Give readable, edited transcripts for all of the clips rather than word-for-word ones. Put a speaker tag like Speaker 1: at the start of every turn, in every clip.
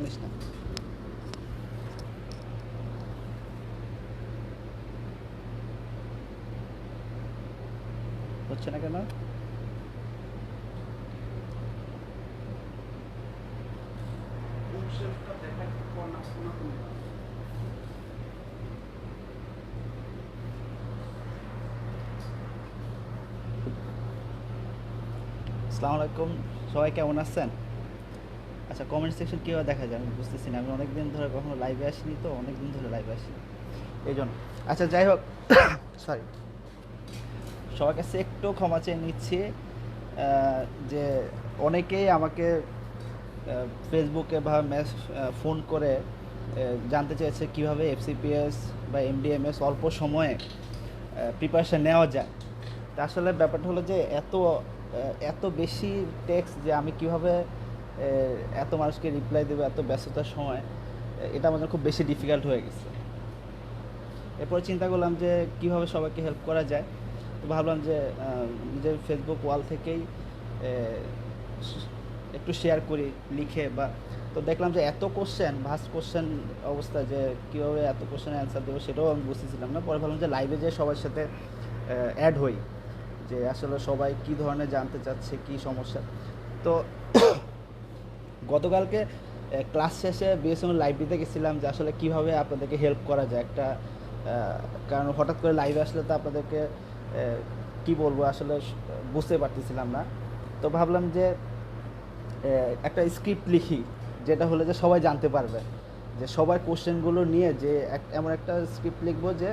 Speaker 1: শুনিস না। হচ্ছে না কেন? আসসালামু আলাইকুম, সবাই কেমন আছেন? আচ্ছা, কমেন্ট সেকশন কীভাবে দেখা যায় আমি বুঝতেছি না। আমি অনেক দিন ধরে কখনো লাইভে আসিনি, তো অনেক দিন ধরে লাইভে আসিনি এই জন্য। আচ্ছা, যাই হোক, সরি, সবার কাছে একটু ক্ষমা চেয়ে নিচ্ছি। যে অনেকেই আমাকে ফেসবুকে বা ফোন করে জানতে চেয়েছে কীভাবে এফসিপিএস বা এমডিএমএস অল্প সময়ে প্রিপারেশান নেওয়া যায়। তা আসলে ব্যাপারটা হলো যে এত বেশি টেক্সট যে আমি কীভাবে এত মানুষকে রিপ্লাই দেবো এত ব্যস্ততার সময়, এটা আমাদের খুব বেশি ডিফিকাল্ট হয়ে গেছে। এরপর চিন্তা করলাম যে কীভাবে সবাইকে হেল্প করা যায়। তো ভাবলাম যে নিজের ফেসবুক ওয়াল থেকেই একটু শেয়ার করি লিখে বা। তো দেখলাম যে এত কোশ্চেন, ভাস্ট কোশ্চেন অবস্থা, যে কীভাবে এত কোশ্চেনের অ্যান্সার দেবো সেটাও আমি বুঝতেছিলাম না। পরে ভাবলাম যে লাইভে যেয়ে সবার সাথে অ্যাড হই, যে আসলে সবাই কী ধরনের জানতে চাচ্ছে, কী সমস্যা। তো গতকালকে ক্লাস শেষে বিএসএমএল লাইব্রেরিতে গেছিলাম যে আসলে কীভাবে আপনাদেরকে হেল্প করা যায় একটা। কারণ হঠাৎ করে লাইভে আসলে তো আপনাদেরকে কি বলবো আসলে বুঝতে পারতেছিলাম না। তো ভাবলাম যে একটা স্ক্রিপ্ট লিখি, যেটা হলে যে সবাই জানতে পারবে, যে সবার কোশ্চেনগুলো নিয়ে যে এমন একটা স্ক্রিপ্ট লিখবো যে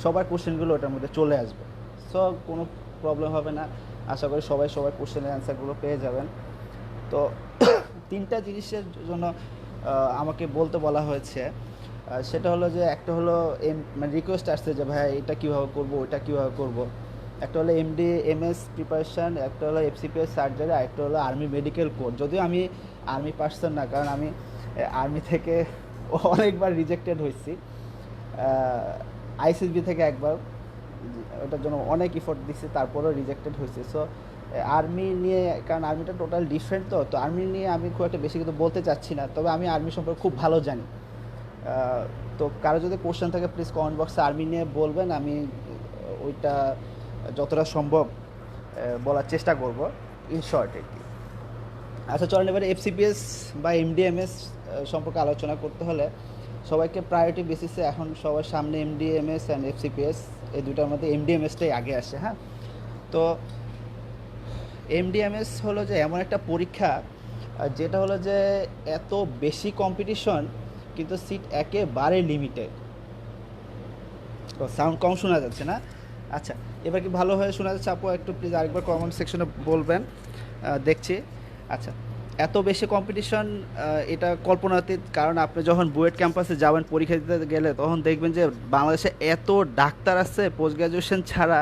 Speaker 1: সবার কোশ্চেনগুলো ওটার মধ্যে চলে আসবে। সো কোনো প্রবলেম হবে না, আশা করি সবাই সবার কোশ্চেনের অ্যান্সারগুলো পেয়ে যাবেন। তো তিনটা জিনিসের জন্য আমাকে বলতে বলা হয়েছে। সেটা হলো যে একটা হলো মানে রিকোয়েস্ট আসছে যে ভাই এটা কীভাবে করবো, ওইটা কীভাবে করবো। একটা হলো এমডি এমএস প্রিপারেশান, একটা হলো এফসিপিএস সার্জারি, আর একটা হলো আর্মি মেডিকেল কোড। যদিও আমি আর্মি পার্সন না, কারণ আমি আর্মি থেকে অনেকবার রিজেক্টেড হয়েছি, আইসিসবি থেকে একবার, ওটার জন্য অনেক ইফোর্ট দিচ্ছি, তারপরেও রিজেক্টেড হয়েছে। সো আর্মি নিয়ে, কারণ আর্মিটা টোটাল ডিফারেন্ট, তো আর্মি নিয়ে আমি খুব একটা বেশি কিছু বলতে চাচ্ছি না, তবে আমি আর্মি সম্পর্কে খুব ভালো জানি। তো কারো যদি কোশ্চেন থাকে প্লিজ কমেন্ট বক্সে আর্মি নিয়ে বলবেন, আমি ওইটা যতটা সম্ভব বলার চেষ্টা করব ইন শর্ট আর কি। আচ্ছা, চলেন এবারে এফসিপিএস বা এমডিএমএস সম্পর্কে আলোচনা করতে হলে সবাইকে প্রায়োরিটি বেসিসে এখন সবার সামনে এমডিএমএস অ্যান্ড এফসিপিএস, এই দুটার মধ্যে এমডিএমএসটাই আগে আসে। হ্যাঁ, তো এমডিএমএস হলো যে এমন একটা পরীক্ষা যেটা হলো যে এত বেশি কম্পিটিশন, কিন্তু সিট একেবারে লিমিটেড। তো সাউন্ড কম শোনা যাচ্ছে না? আচ্ছা, এবার কি ভালো হয়ে শোনা যাচ্ছে? আপু একটু প্লিজ আরেকবার কমেন্ট সেকশনে বলবেন, দেখছি। আচ্ছা, এত বেশি কম্পিটিশন, এটা কল্পনাতীত। কারণ আপনি যখন বুয়েট ক্যাম্পাসে যাবেন পরীক্ষা দিতে গেলে, তখন দেখবেন যে বাংলাদেশে এত ডাক্তার আছে পোস্ট গ্র্যাজুয়েশন ছাড়া,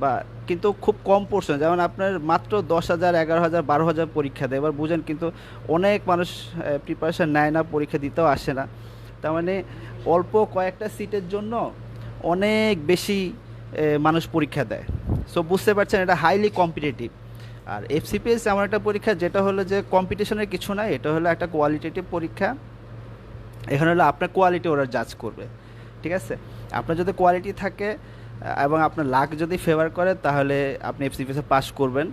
Speaker 1: বা কিন্তু খুব কম পোর্শন, যেমন আপনার মাত্র 10,000, 11,000, 12,000 পরীক্ষা দেয়। এবার বুঝেন, কিন্তু অনেক মানুষ প্রিপারেশান নেয় না, পরীক্ষা দিতেও আসে না। তার মানে অল্প কয়েকটা সিটের জন্য অনেক বেশি মানুষ পরীক্ষা দেয়। সো বুঝতে পারছেন, এটা হাইলি কম্পিটিটিভ। আর এফসিপিএস এমন একটা পরীক্ষা যেটা হলো যে কম্পিটিশনের কিছু নাই, এটা হলো একটা কোয়ালিটেটিভ পরীক্ষা। এখানে হলো আপনার কোয়ালিটি ওরা জাজ করবে, ঠিক আছে? আপনার যদি কোয়ালিটি থাকে এবং আপনার লাক যদি ফেভার করে, তাহলে আপনি এফসিপিএসে পাস করবেন।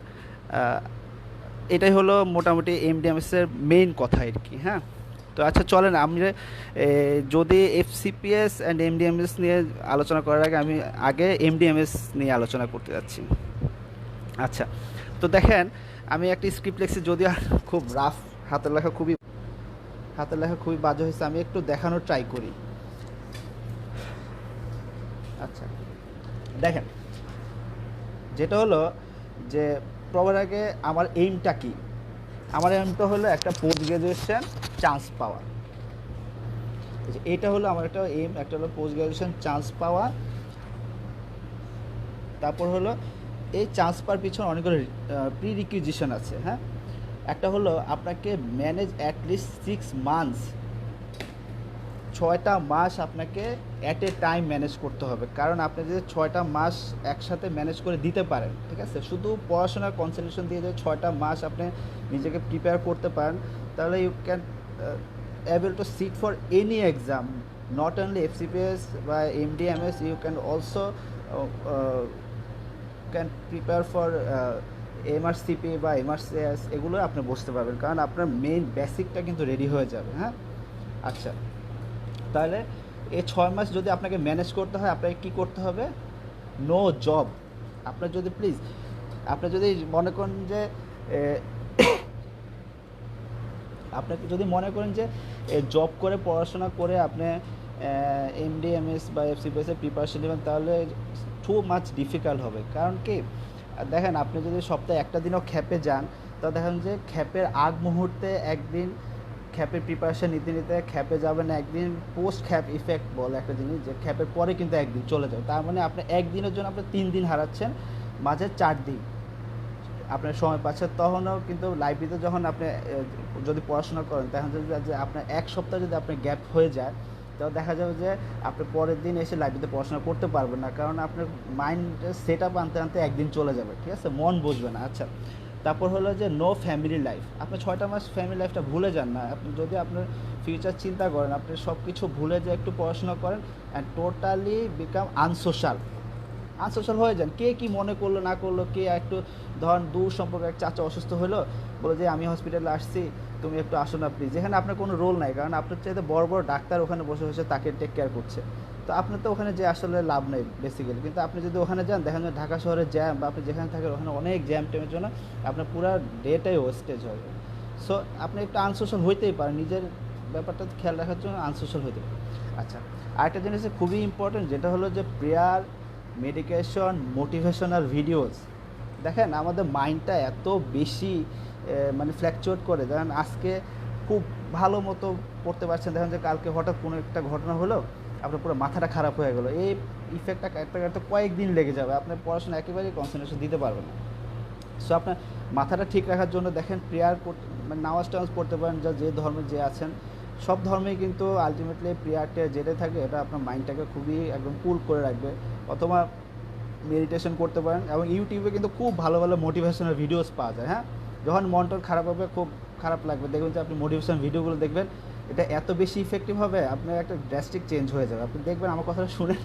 Speaker 1: এটাই হলো মোটামুটি এমডিএমএসের মেইন কথা আর কি। হ্যাঁ, তো আচ্ছা চলেন আমরা যদি এফসিপিএস অ্যান্ড এমডিএমএস নিয়ে আলোচনা করার আগে আমি এমডিএমএস নিয়ে আলোচনা করতে যাচ্ছি। আচ্ছা, তো দেখেন, আমি একটা স্ক্রিপ্ট লিখছি, যদিও খুব রাফ, হাতের লেখা খুবই বাজে হয়েছে। আমি একটু দেখানোর ট্রাই করি। আচ্ছা, দেখেন, যেটা হলো যে প্রবার আগে আমার এইমটা কি? আমার এইমটা হলো একটা পোস্ট গ্র্যাজুয়েশন চান্স পাওয়া। এটা হলো আমার একটা এইম, একটা হলো পোস্ট গ্র্যাজুয়েশন চান্স পাওয়া। তারপর হলো এই চান্স পাওয়ার পিছনে অনেকগুলো প্রি রিকুইজিশন আছে। হ্যাঁ, একটা হলো আপনাকে ম্যানেজ অ্যাটলিস্ট 6 মান্থস, 6টা মাস আপনাকে অ্যাট এ টাইম ম্যানেজ করতে হবে। কারণ আপনি যদি 6টা মাস একসাথে ম্যানেজ করে দিতে পারেন, ঠিক আছে, শুধু পড়াশোনার কনসেন্ট্রেশন দিয়ে যদি 6টা মাস আপনি নিজেকে প্রিপেয়ার করতে পারেন, তাহলে you can able to sit for any exam, not only FCPS by MDMS. You can also can prepare for MRCP বা এমআরসিএস, এগুলো আপনি বসতে পারবেন, কারণ আপনার মেইন বেসিকটা কিন্তু রেডি হয়ে যাবে। হ্যাঁ, আচ্ছা, তাহলে এই 6 মাস যদি আপনাকে ম্যানেজ করতে হয়, আপনাকে কী করতে হবে? No job. আপনার যদি প্লিজ, আপনি যদি মনে করেন যে আপনাকে যদি মনে করেন যে জব করে পড়াশোনা করে আপনি এমডিএমএস বা এফসিপিএসের প্রিপারেশন নেবেন, তাহলে টু মাচ ডিফিকাল্ট হবে। কারণ কি, দেখেন, আপনি যদি সপ্তাহে একটা দিনও খ্যাপে যান, তা দেখেন যে খ্যাপের আগ মুহূর্তে একদিন খ্যাপের প্রিপারেশন নিতে নিতে খ্যাপে যাবেন একদিন, পোস্ট খ্যাপ ইফেক্ট বলে একটা জিনিস, যে খ্যাপের পরে কিন্তু একদিন চলে যাবে। তার মানে আপনি একদিনের জন্য আপনি 3 দিন হারাচ্ছেন, মাঝে 4 দিন আপনার সময় পাচ্ছেন। তখনও কিন্তু লাইব্রেরিতে যখন আপনি যদি পড়াশোনা করেন, তখন যদি যে আপনার এক সপ্তাহ যদি আপনার গ্যাপ হয়ে যায়, তাহলে দেখা যাবে যে আপনি পরের দিন এসে লাইব্রেরিতে পড়াশোনা করতে পারবেন না, কারণ আপনার মাইন্ড সেট আপ আনতে আনতে একদিন চলে যাবে, ঠিক আছে, মন বসবে না। আচ্ছা, তারপর হলো যে নো ফ্যামিলি লাইফ। আপনি 6টা মাস ফ্যামিলি লাইফটা ভুলে যান না। আপনি যদি আপনার ফিউচার চিন্তা করেন, আপনি সব কিছু ভুলে যে একটু পড়াশোনা করেন অ্যান্ড টোটালি বিকাম আনসোশ্যাল হয়ে যান। কে কি মনে করলো না করলো, কে একটু ধরেন দূর সম্পর্কে এক চাচা অসুস্থ হলো, বলে যে আমি হসপিটালে আসছি, তুমি একটু আসো না প্লিজ, যেখানে আপনার কোনো রোল নাই, কারণ আপনার চাইতে বড় বড় ডাক্তার ওখানে বসে বসে তাকে টেক কেয়ার করছে। তো আপনার তো ওখানে যে আসলে লাভ নেই বেসিক্যালি। কিন্তু আপনি যদি ওখানে যান, দেখেন যে ঢাকা শহরে জ্যাম, বা আপনি যেখানে থাকেন ওখানে অনেক জ্যাম ট্যামের জন্য আপনার পুরো ডেটাই ওয়েস্টেজ হবে। সো আপনি একটু আনসোশ্যাল হইতেই পারেন, নিজের ব্যাপারটা খেয়াল রাখার জন্য আনসোশ্যাল হইতে পারে। আচ্ছা, আরেকটা জিনিস খুবই ইম্পর্টেন্ট, যেটা হলো যে প্রেয়ার, মেডিকেশন, মোটিভেশনাল ভিডিওস। দেখেন, আমাদের মাইন্ডটা এত বেশি মানে ফ্ল্যাকচুয়েট করে। দেখেন, আজকে খুব ভালো মতো পড়তে পারছেন, দেখেন যে কালকে হঠাৎ কোনো একটা ঘটনা হলো, আপনার পুরো মাথাটা খারাপ হয়ে গেলো। এই ইফেক্টটা কাটতে কাটতে কয়েকদিন লেগে যাবে, আপনার পড়াশোনা একেবারেই কনসেন্ট্রেশন দিতে পারবেন না। সো আপনার মাথাটা ঠিক রাখার জন্য দেখেন প্রেয়ার মানে নামাজ টামাজ পড়তে পারেন, যা যে ধর্মে যে আছেন। সব ধর্মেই কিন্তু আলটিমেটলি প্রেয়ারটা যেটা থাকে, এটা আপনার মাইন্ডটাকে খুবই একদম কুল করে রাখবে। অথবা মেডিটেশন করতে পারেন, এবং ইউটিউবে কিন্তু খুব ভালো ভালো মোটিভেশনাল ভিডিওস পাওয়া যায়। হ্যাঁ, যখন মনটা খারাপ হবে, খুব খারাপ লাগবে, দেখবেন যে আপনি মোটিভেশনাল ভিডিওগুলো দেখবেন, এটা এত বেশি ইফেক্টিভ হবে, আপনার একটা ড্রাস্টিক চেঞ্জ হয়ে যাবে। আপনি দেখবেন, আমার কথাটা শুনে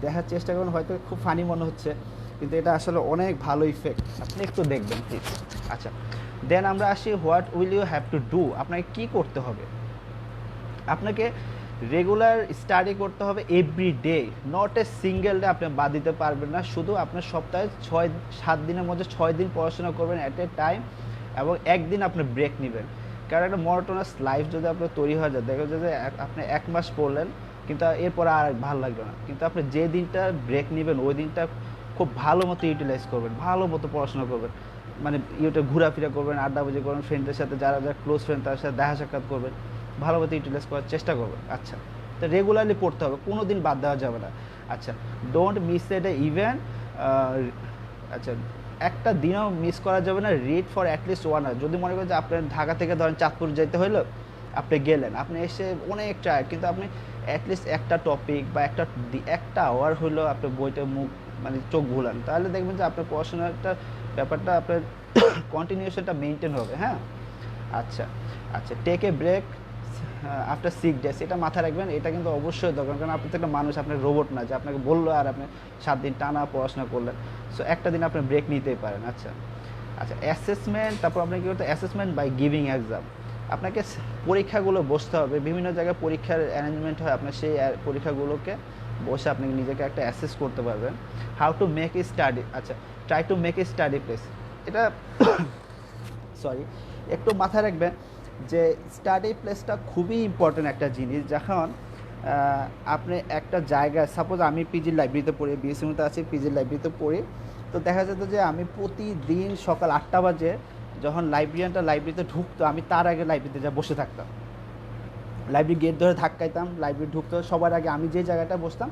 Speaker 1: দেখার চেষ্টা করবেন, হয়তো খুব ফানি মনে হচ্ছে, কিন্তু এটা আসলে অনেক ভালো ইফেক্ট, আপনি একটু দেখবেন প্লিজ। আচ্ছা, দেন আমরা আসি what will you have to do. আপনাকে কী করতে হবে? আপনাকে রেগুলার স্টাডি করতে হবে every day, not a single day আপনি বাদ দিতে পারবেন না। শুধু আপনার সপ্তাহে 6-7 দিনের মধ্যে 6 দিন পড়াশোনা করবেন অ্যাট এ টাইম, এবং একদিন আপনি ব্রেক নেবেন। কারণ একটা মনোটোনাস লাইফ যদি আপনার তৈরি হয়ে যায়, দেখা যায় যে আপনি 1 মাস পড়লেন, কিন্তু এরপর আর ভালো লাগবে না। কিন্তু আপনি যে দিনটা ব্রেক নেবেন, ওই দিনটা খুব ভালো মতো ইউটিলাইজ করবেন, ভালো মতো পড়াশোনা করবেন, মানে ঘোরাফেরা করবেন, আড্ডাবাজি করবেন ফ্রেন্ডদের সাথে, যারা যারা ক্লোজ ফ্রেন্ড তাদের সাথে দেখা সাক্ষাৎ করবেন, ভালো মতো ইউটিলাইজ করার চেষ্টা করবেন। আচ্ছা, তো রেগুলারলি পড়তে হবে, কোনো দিন বাদ দেওয়া যাবে না। আচ্ছা, don't miss at a event. আচ্ছা, একটা দিনও মিস করা যাবে না। Read for at least 1 hour. যদি মনে করেন যে আপনার ঢাকা থেকে ধরেন চাঁদপুর যেতে হলো, আপনি গেলেন, আপনি এসে অনেক টায়ার্ড, কিন্তু আপনি অ্যাটলিস্ট একটা টপিক বা একটা আওয়ার হলো আপনি বইটা মানে চোখ ভুলান, তাহলে দেখবেন যে আপনার পড়াশোনাটা ব্যাপারটা আপনার কন্টিনিউশনটা মেনটেন হবে। হ্যাঁ, আচ্ছা আচ্ছা, take a break after 6 days, এটা মাথায় রাখবেন, এটা কিন্তু অবশ্যই দরকার। কারণ আপনি তো একটা মানুষ, আপনার রোবট না যে আপনাকে বললো আর আপনি 7 দিন টানা পড়াশোনা করলেন। সো একটা দিন আপনি ব্রেক নিতেই পারেন। আচ্ছা আচ্ছা, অ্যাসেসমেন্ট। তারপর আপনাকে কী করতে, অ্যাসেসমেন্ট বাই গিভিং এক্সাম। আপনাকে পরীক্ষাগুলো বসতে হবে, বিভিন্ন জায়গায় পরীক্ষার অ্যারেঞ্জমেন্ট হয়, আপনার সেই পরীক্ষাগুলোকে বসে আপনি নিজেকে একটা অ্যাসেস করতে পারবেন। How to make a study, আচ্ছা, try to make a study place. এটা সরি, একটু মাথায় রাখবেন যে স্টাডি প্লেসটা খুবই ইম্পর্ট্যান্ট একটা জিনিস। যখন আপনি একটা জায়গায়, সাপোজ আমি পিজির লাইব্রেরিতে পড়ি, বিএসসিতে আছি, পিজির লাইব্রেরিতে পড়ি, তো দেখা যেত যে আমি প্রতিদিন সকাল 8টা বাজে যখন লাইব্রেরিয়ানটা লাইব্রেরিতে ঢুকতো, আমি তার আগে লাইব্রেরিতে যা বসে থাকতাম, লাইব্রেরি গেট ধরে ধাক্কাইতাম, লাইব্রেরি ঢুকতো, সবার আগে আমি যে জায়গাটা বসতাম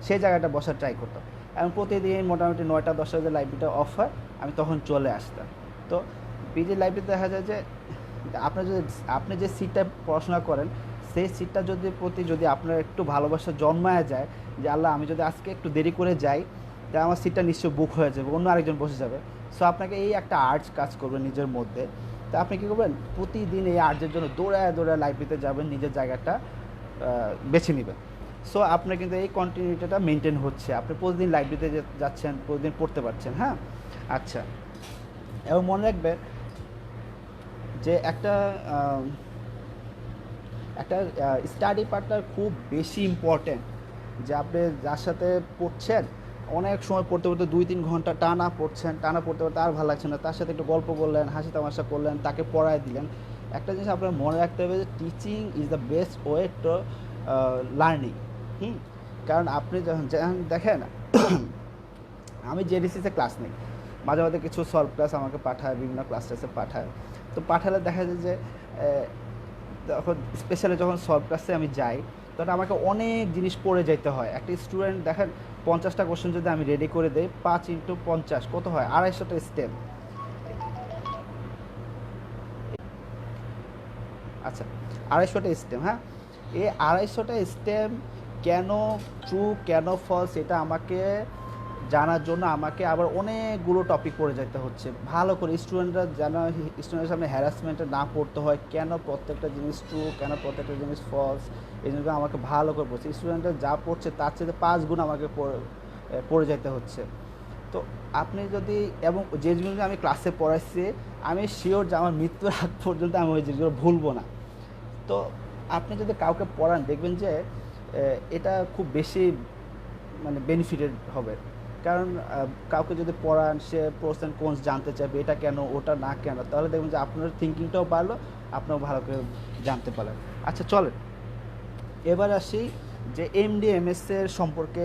Speaker 1: সেই জায়গাটা বসার ট্রাই করতাম। এবং প্রতিদিন মোটামুটি 9টা-10টা বাজে লাইব্রেরিটা অফ হয়, আমি তখন চলে আসতাম। তো পিজির লাইব্রেরিতে দেখা যায় যে আপনি যে সিটটা পড়াশোনা করেন, সেই সিটটা যদি আপনার একটু ভালোবাসা জন্মায় যায়, যে আল্লাহ, আমি যদি আজকে একটু দেরি করে যাই, তা আমার সিটটা নিশ্চয়ই বুক হয়ে যাবে, অন্য আরেকজন বসে যাবে। সো আপনাকে এই একটা আর্জ কাজ করবে নিজের মধ্যে তা আপনি কী করবেন, প্রতিদিন এই আর্জের জন্য দৌড়ায় দৌড়ায় লাইব্রেরিতে যাবেন, নিজের জায়গাটা বেছে নেবেন। সো আপনার কিন্তু এই কন্টিনিউটিটা মেনটেন হচ্ছে, আপনি প্রতিদিন লাইব্রেরিতে যাচ্ছেন, প্রতিদিন পড়তে পারছেন। হ্যাঁ, আচ্ছা, এবং মনে রাখবেন যে একটা একটা স্টাডি পার্টনার খুব বেশি ইম্পর্ট্যান্ট, যে আপনি যার সাথে পড়ছেন অনেক সময় পড়তে পড়তে 2-3 ঘন্টা টানা পড়ছেন, টানা পড়তে পড়তে আর ভালো লাগছে না, তার সাথে একটু গল্প করলেন, হাসি তামাশা করলেন, তাকে পড়ায় দিলেন। একটা জিনিস আপনার মনে রাখতে হবে যে teaching is the best way to learning. কারণ আপনি যখন দেখেন আমি জেডিসিতে ক্লাস নেই, মাঝে মাঝে কিছু সলভ ক্লাস আমাকে পাঠায়, বিভিন্ন ক্লাস টেসে পাঠায়। তো পাঠালে দেখা যায় যে তখন স্পেশালি যখন সলভ ক্লাসে আমি যাই, তখন আমাকে অনেক জিনিস পড়ে যেতে হয়। একটা স্টুডেন্ট দেখেন 50টা কোশ্চেন যদি আমি রেডি করে দিই, 5 × 50 কত হয়, 250টা স্টেপ। আচ্ছা, 250টা স্টেপ। হ্যাঁ, এই 250টা স্টেপ কেন ট্রু কেন ফলস এটা আমাকে জানার জন্য আমাকে আবার অনেকগুলো টপিক পড়ে যেতে হচ্ছে ভালো করে, স্টুডেন্টরা যেন স্টুডেন্টের সামনে হ্যারাসমেন্টে না পড়তে হয়, কেন প্রত্যেকটা জিনিস ট্রু কেন প্রত্যেকটা জিনিস ফলস, এই জন্য আমাকে ভালো করে পড়ছে। স্টুডেন্টরা যা পড়ছে তার চেয়ে 5 গুণ আমাকে পড়ে যেতে হচ্ছে। তো আপনি যদি, এবং যে জিনিসগুলো আমি ক্লাসে পড়াচ্ছি আমি শিওর যে আমার মৃত্যুর আগ পর্যন্ত আমি ওই জিনিসগুলো ভুলবো না। তো আপনি যদি কাউকে পড়ান দেখবেন যে এটা খুব বেশি মানে বেনিফিটেড হবে। কারণ কাউকে যদি পড়ান, সে প্রোস অ্যান্ড কনস জানতে চাইবে, এটা কেন ওটা না কেন, তাহলে দেখবেন যে আপনার থিঙ্কিংটাও বাড়লো, আপনাও ভালো করে জানতে পারলেন। আচ্ছা চলেন এবার আসি যে এমডিএমএস এর সম্পর্কে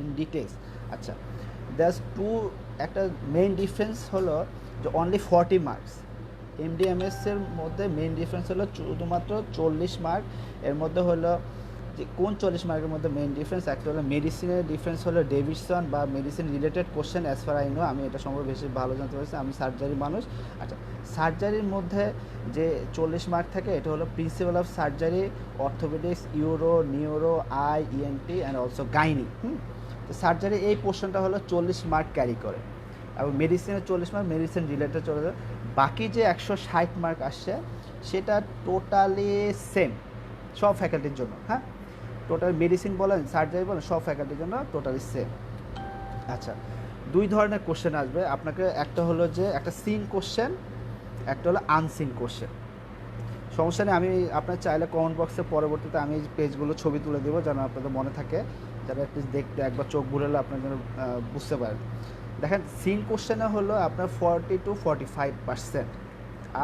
Speaker 1: ইন ডিটেলস। আচ্ছা, দ্যাটস টু, একটা মেইন ডিফারেন্স হলো যে অনলি 40 মার্কস। এমডিএমএস এর মধ্যে মেইন ডিফারেন্স হলো শুধুমাত্র 40 মার্ক। এর মধ্যে হলো যে কোন 40 মার্কের মধ্যে মেইন ডিফারেন্স, একটা হলো মেডিসিনের ডিফারেন্স হলো ডেভিডসন বা medicine related question, as far I know, আমি এটা সম্পর্কে বেশি ভালো জানতে পারছি, আমি সার্জারি মানুষ। আচ্ছা, সার্জারির মধ্যে যে 40 মার্ক থাকে এটা হলো principal of surgery, orthopaedics, euro, neuro, I, ENT and also gynae. তো সার্জারি এই পোর্শনটা হলো 40 মার্ক ক্যারি করে, এবং মেডিসিনের 40 মার্ক মেডিসিন রিলেটেড চলে যায়। বাকি যে 160 মার্ক আসছে সেটা টোটালি সেম সব ফ্যাকাল্টির জন্য। হ্যাঁ, টোটাল মেডিসিন বলেন সার্জারি বলেন সব ফ্যাকাল্টির জন্য টোটালি সেম। আচ্ছা, 2 ধরনের কোশ্চেন আসবে আপনাকে, একটা হলো যে একটা সিন কোশ্চেন, একটা হলো আনসিন কোশ্চেন। সমস্যা নেই, আমি আপনার চাইলে কমেন্ট বক্সে পরবর্তীতে আমি পেজগুলো ছবি তুলে দেবো যেন আপনাদের মনে থাকে, যারা অ্যাটলিস্ট দেখতে একবার চোখ ঘুরেলে আপনার যেন বুঝতে পারেন। দেখেন সিন কোশ্চেনে হলো আপনার 40 to 45%,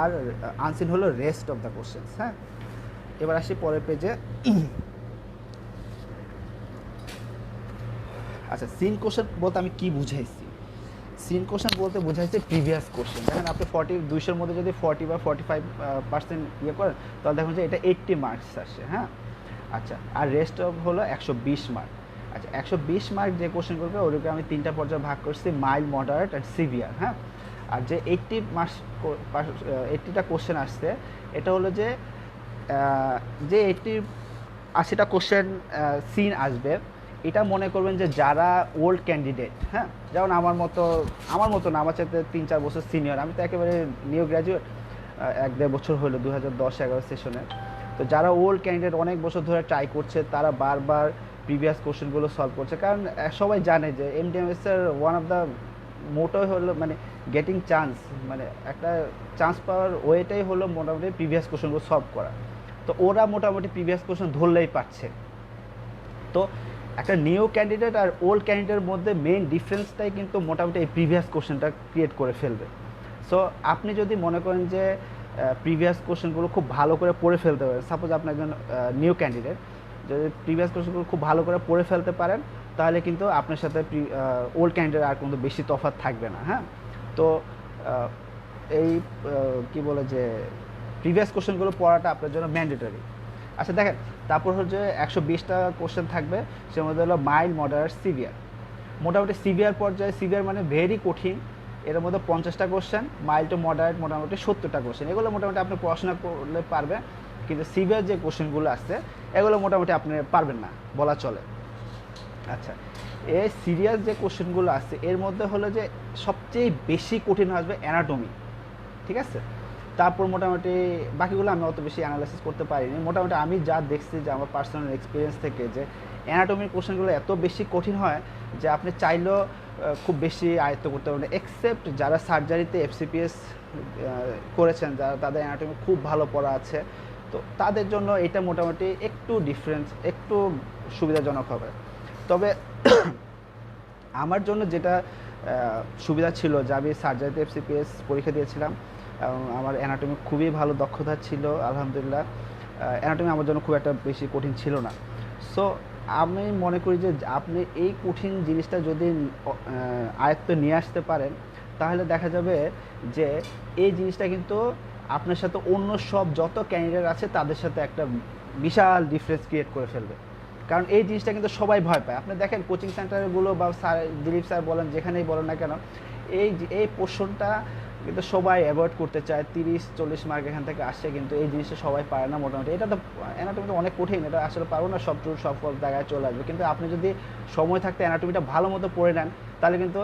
Speaker 1: আর আনসিন হলো রেস্ট অফ দ্য কোশ্চেন্স। হ্যাঁ, এবার আসি পরের পেজে। আচ্ছা, সিন কোশ্চেন বলতে আমি কি বুঝাইছি, সিন কোশ্চেন বলতে বুঝাইছে প্রিভিয়াস কোশ্চেন। দেখেন আপনি 200-এর মধ্যে যদি 40 বা 45% ইয়ে করেন তাহলে দেখুন যে এটা 80 মার্কস আসে। হ্যাঁ, আচ্ছা, আর রেস্ট অফ হলো 120 মার্ক। আচ্ছা, 120 মার্ক যে কোশ্চেন করবে ওগুলোকে আমি 3টা পর্যায়ে ভাগ করছি, মাইল্ড, মডারেট অ্যান্ড সিভিয়ার। হ্যাঁ, আর যে 80 মার্কস 80টা কোশ্চেন আসছে এটা হলো যে 80টা কোশ্চেন সিন আসবে, এটা মনে করবেন যে যারা ওল্ড ক্যান্ডিডেট, হ্যাঁ, যেমন আমার মতো না, আমার চাইতে 3-4 বছর সিনিয়র, আমি তো একেবারে নিউ গ্র্যাজুয়েট, 1-1.5 বছর হলো 2010-11 সেশনে। তো যারা ওল্ড ক্যান্ডিডেট অনেক বছর ধরে ট্রাই করছে, তারা বারবার প্রিভিয়াস কোশ্চেনগুলো সলভ করছে। কারণ সবাই জানে যে এমডিএমএস এর ওয়ান অফ দ্য মোটোই হলো মানে গেটিং চান্স, মানে একটা চান্স পাওয়ার ওয়েটাই হলো মোটামুটি প্রিভিয়াস কোশ্চেনগুলো সলভ করা। তো ওরা মোটামুটি প্রিভিয়াস কোশ্চেন ধরলেই পাচ্ছে। তো একটা নিউ ক্যান্ডিডেট আর ওল্ড ক্যান্ডিডেটের মধ্যে মেইন ডিফারেন্সটাই কিন্তু মোটামুটি এই প্রিভিয়াস কোশ্চেনটা ক্রিয়েট করে ফেলবে। সো আপনি যদি মনে করেন যে প্রিভিয়াস কোশ্চেনগুলো খুব ভালো করে পড়ে ফেলতে পারেন, সাপোজ আপনি একজন নিউ ক্যান্ডিডেট, যদি প্রিভিয়াস কোশ্চেনগুলো খুব ভালো করে পড়ে ফেলতে পারেন তাহলে কিন্তু আপনার সাথে ওল্ড ক্যান্ডিডেট আর কিন্তু বেশি তফাৎ থাকবে না। হ্যাঁ, তো এই কি বলে যে প্রিভিয়াস কোশ্চেনগুলো পড়াটা আপনার জন্য ম্যান্ডেটরি। আচ্ছা দেখেন, তারপর হচ্ছে 120টা কোশ্চেন থাকবে, সের মধ্যে হলো মাইল্ড, মডারেট, সিভিয়ার। মোটামুটি সিভিয়ার পর্যায়ে, সিভিয়ার মানে ভেরি কঠিন, এর মধ্যে 50টা কোশ্চেন, মাইল্ড টু মডারেট মোটামুটি 70টা কোশ্চেন। এগুলো মোটামুটি আপনি পড়াশোনা করলে পারবেন, কিন্তু সিভিয়ার যে কোশ্চেনগুলো আসছে এগুলো মোটামুটি আপনি পারবেন না বলা চলে। আচ্ছা, এই সিরিয়াস যে কোশ্চেনগুলো আসছে এর মধ্যে হলো যে সবচেয়ে বেশি কঠিন আসবে অ্যানাটমি। ঠিক আছে, তারপর মোটামুটি বাকিগুলো আমি অত বেশি অ্যানালাইসিস করতে পারিনি। মোটামুটি আমি যা দেখছি যে আমার পার্সোনাল এক্সপিরিয়েন্স থেকে, যে অ্যানাটমির কোশ্চেনগুলো এত বেশি কঠিন হয় যে আপনি চাইলেও খুব বেশি আয়ত্ত করতে পারবেন, এক্সেপ্ট যারা সার্জারিতে এফসিপিএস করেছেন, যারা তাদের অ্যানাটমি খুব ভালো পড়া আছে, তো তাদের জন্য এটা মোটামুটি একটু ডিফারেন্স, একটু সুবিধাজনক হবে। তবে আমার জন্য যেটা সুবিধা ছিল, যে আমি সার্জারিতে এফসিপিএস পরীক্ষা দিয়েছিলাম এবং আমার অ্যানাটমি খুবই ভালো দক্ষতা ছিল আলহামদুলিল্লাহ। অ্যানাটমি আমার জন্য খুব একটা বেশি কঠিন ছিল না। সো আমি মনে করি যে আপনি এই কঠিন জিনিসটা যদি আয়ত্ত নিয়ে আসতে পারেন, তাহলে দেখা যাবে যে এই জিনিসটা কিন্তু আপনার সাথে অন্য সব যত ক্যান্ডিডেট আছে তাদের সাথে একটা বিশাল ডিফারেন্স ক্রিয়েট করে ফেলবে। কারণ এই জিনিসটা কিন্তু সবাই ভয় পায়। আপনি দেখেন কোচিং সেন্টারগুলো বা স্যার, দিলীপ স্যার বলেন, যেখানেই বলেন না কেন, এই পোর্শনটা কিন্তু সবাই অ্যাভয়েড করতে চায়। 30-40 মার্ক এখান থেকে আসছে, কিন্তু এই জিনিসটা সবাই পারে না মোটামুটি। এটা তো অ্যানাটমি তো অনেক কঠিন, এটা আসলে পারবো না সব টুর সব জায়গায় চলে আসবে। কিন্তু আপনি যদি সময় থাকতে অ্যানাটমিটা ভালো মতো পড়ে নেন, তাহলে কিন্তু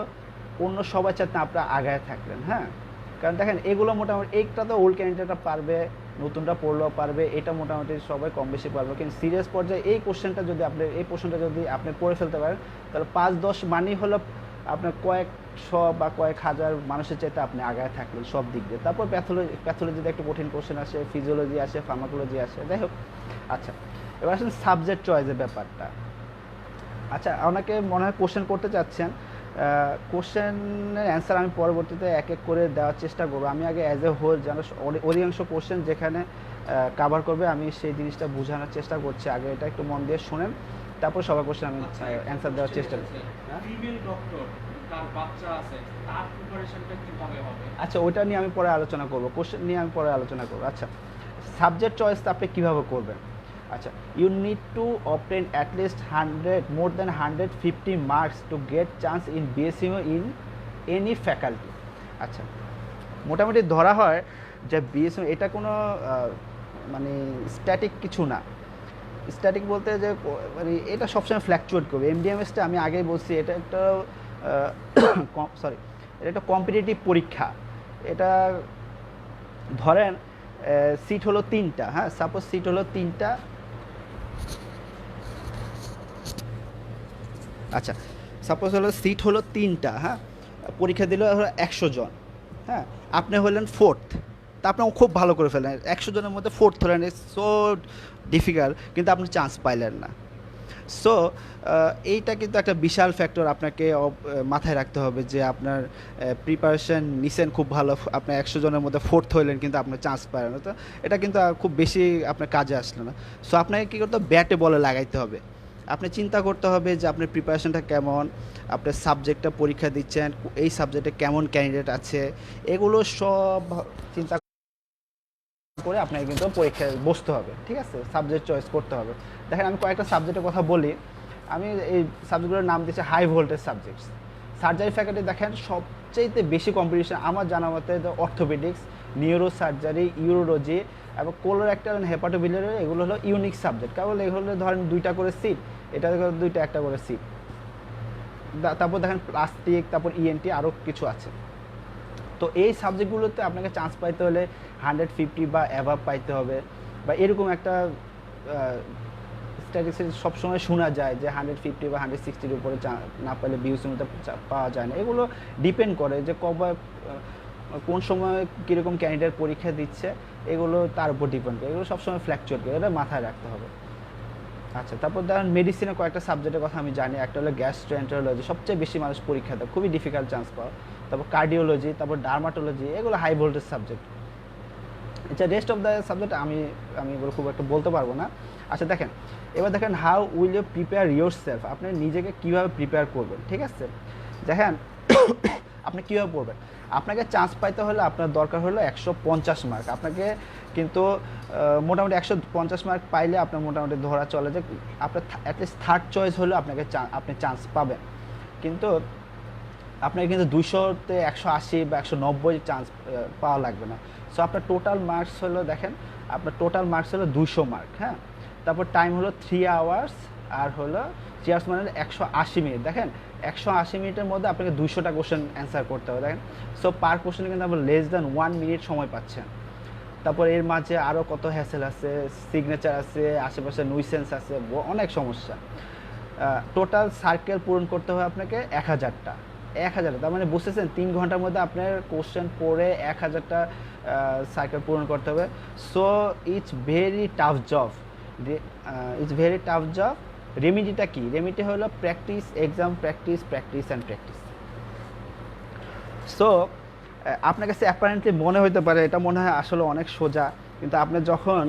Speaker 1: অন্য সবার চাইতে আপনারা আগায় থাকলেন। হ্যাঁ, কারণ দেখেন এগুলো মোটামুটি, এইটা তো ওল্ড ক্যান্ডিডেটরা পারবে, নতুনটা পড়লেও পারবে, এটা মোটামুটি সবাই কম বেশি পারবে। কিন্তু সিরিয়াস পর্যায়ে এই কোশ্চেনটা যদি আপনি পড়ে ফেলতে পারেন, তাহলে 5-10 মানই হলো আপনার কয়েকশো বা কয়েক হাজার মানুষের চাইতে আপনি আগায় থাকলেন সব দিক দিয়ে। তারপর প্যাথোলজিতে একটু কঠিন কোশ্চেন আসে, ফিজিওলজি আসে, ফার্মাকোলজি আসে, যাই হোক। আচ্ছা, এবার আসলে সাবজেক্ট চয়েসের ব্যাপারটা। আচ্ছা, আপনাকে মনে হয় কোশ্চেন করতে চাচ্ছেন, কোশ্চেনের অ্যান্সার আমি পরবর্তীতে এক এক করে দেওয়ার চেষ্টা করবো। আমি আগে অ্যাজ এ হোল যেন অধিকাংশ কোশ্চেন যেখানে কাভার করবে আমি সেই জিনিসটা বোঝানোর চেষ্টা করছি। আগে এটা একটু মন দিয়ে শোনেন, তারপর সবার কোশ্চেন আমি অ্যান্সার দেওয়ার চেষ্টা করি। আচ্ছা, ওইটা নিয়ে আমি পরে আলোচনা করবো, কোশ্চেন নিয়ে আমি পরে আলোচনা করবো। আচ্ছা, সাবজেক্ট চয়েসটা আপনি কীভাবে করবেন? আচ্ছা, you need to obtain at least 100 more than 150 marks to get chance in BSU in any faculty. আচ্ছা, মোটামুটি ধরা হয় যে বিএসইউ এটা কোনো মানে স্ট্যাটিক কিছু না। স্ট্যাটিক বলতে যে মানে এটা সবসময় ফ্ল্যাকচুয়েট করবে। এমডিএমএসটা আমি আগেই বলছি, এটা একটা এটা একটা কম্পিটিটিভ পরীক্ষা। এটা ধরেন সিট হলো 3টা, হ্যাঁ, সাপোজ সিট হলো 3টা। আচ্ছা, সাপোজ হলো সিট হলো 3টা, হ্যাঁ, পরীক্ষা দিল হলো 100 জন, হ্যাঁ, আপনি হলেন 4th, তা আপনি খুব ভালো করে ফেলেন, 100 জনের মধ্যে 4th হলেন, সো ডিফিকাল্ট, কিন্তু আপনি চান্স পাইলেন না। সো এইটা কিন্তু একটা বিশাল ফ্যাক্টর আপনাকে মাথায় রাখতে হবে, যে আপনার প্রিপারেশন নিছেন খুব ভালো, আপনার 100 জনের মধ্যে 4th হইলেন কিন্তু আপনার চান্স পাইলেন না, তো এটা কিন্তু খুব বেশি আপনার কাজে আসলো না। সো আপনাকে কী করতে হবে? ব্যাটে বলে লাগাইতে হবে। আপনি চিন্তা করতে হবে যে আপনার প্রিপারেশনটা কেমন, আপনার সাবজেক্টটা পরীক্ষা দিচ্ছেন, এই সাবজেক্টে কেমন ক্যান্ডিডেট আছে, এগুলো সব চিন্তা করে আপনাকে কিন্তু পরীক্ষায় বসতে হবে। ঠিক আছে, সাবজেক্ট চয়েস করতে হবে। দেখেন, আমি কয়েকটা সাবজেক্টের কথা বলি। আমি এই সাবজেক্টগুলোর নাম দিচ্ছি high voltage subjects. Surgery faculty দেখেন সবচেয়ে বেশি কম্পিটিশন আমার জানা মতে অর্থোপেডিক্স, নিউরো সার্জারি, ইউরোলজি এবং কোলোরেক্টাল অ্যান্ড হেপাটোবিলিয়ারি, এগুলো হলো ইউনিক সাবজেক্ট। কারণ এগুলো ধরেন 2টা করে সিট, এটা 2টা 1টা করে সিট। তারপর দেখেন প্লাস্টিক, তারপর ইএনটি, আরও কিছু আছে। তো এই সাবজেক্টগুলোতে আপনাকে চান্স পাইতে হলে 150 বা অ্যাভাব পাইতে হবে, বা এরকম একটা স্ট্যাটিস্টিক্স সবসময় শোনা যায় যে 150 বা 160-র উপরে না পাইলে বিউসিমিতে পাওয়া যায় না। এগুলো ডিপেন্ড করে যে কোন সময় কীরকম ক্যান্ডিডেট পরীক্ষা দিচ্ছে, এগুলো তার উপর ডিপেন্ড করে, এগুলো সবসময় ফ্ল্যাকচুয়েট করে, এটা মাথায় রাখতে হবে। আচ্ছা, তারপর ধরেন মেডিসিনের কয়েকটা সাবজেক্টের কথা আমি জানি। একটা হলো গ্যাস্ট্রোএন্টারোলজি, সবচেয়ে বেশি মানুষ পরীক্ষা দেয়, খুবই ডিফিকাল্ট চান্স পাওয়া। তারপর কার্ডিওলজি, তারপর ডার্মাটোলজি, এগুলো হাই ভোল্টেজ সাবজেক্ট। আচ্ছা, রেস্ট অফ দ্য সাবজেক্ট আমি এগুলো খুব একটা বলতে পারবো না। আচ্ছা, এবার দেখেন how will you prepare yourself, আপনি নিজেকে কীভাবে প্রিপেয়ার করবেন। ঠিক আছে, দেখেন আপনি কীভাবে পড়বেন। আপনাকে চান্স পাইতে হলে আপনার দরকার হলো 150 মার্ক। আপনাকে কিন্তু মোটামুটি 150 মার্ক পাইলে আপনার মোটামুটি ধরা চলে যে আপনার অ্যাটলিস্ট থার্ড চয়েস হলেও আপনি চান্স পাবেন। কিন্তু আপনাকে কিন্তু 200-তে 180 বা 190 চান্স পাওয়া লাগবে না। সো আপনার টোটাল মার্কস হলো, দেখেন আপনার টোটাল মার্কস হলো 200 মার্ক, হ্যাঁ। তারপর টাইম হলো 3 আওয়ার্স, আর হলো 3 আওয়ার্স মানে 180 মিনিট। দেখেন 180 মিনিটের মধ্যে আপনাকে 200টা কোশ্চেন অ্যান্সার করতে হবে, দেখেন। সো পার কোশ্চেনে কিন্তু আপনি লেস দ্যান 1 মিনিট সময় পাচ্ছেন। তারপর এর মাঝে আরও কত হ্যাসেল আছে, সিগনেচার আছে, আশেপাশে নুইসেন্স আছে, অনেক সমস্যা। টোটাল সার্কেল পূরণ করতে হবে আপনাকে 1000টা। 1000, তার মানে বুঝতেছেন 3 ঘন্টার মধ্যে আপনার কোশ্চেন পড়ে 1000টা সার্কেল পূরণ করতে হবে। So it's very tough job, it's very tough job. রেমিডিটা কি? রেমিডি হলো practice, exam, practice, practice and practice. So আপনার কাছে অ্যাপারেন্টলি মনে হতে পারে এটা মনে হয় আসলে অনেক সোজা, কিন্তু আপনি যখন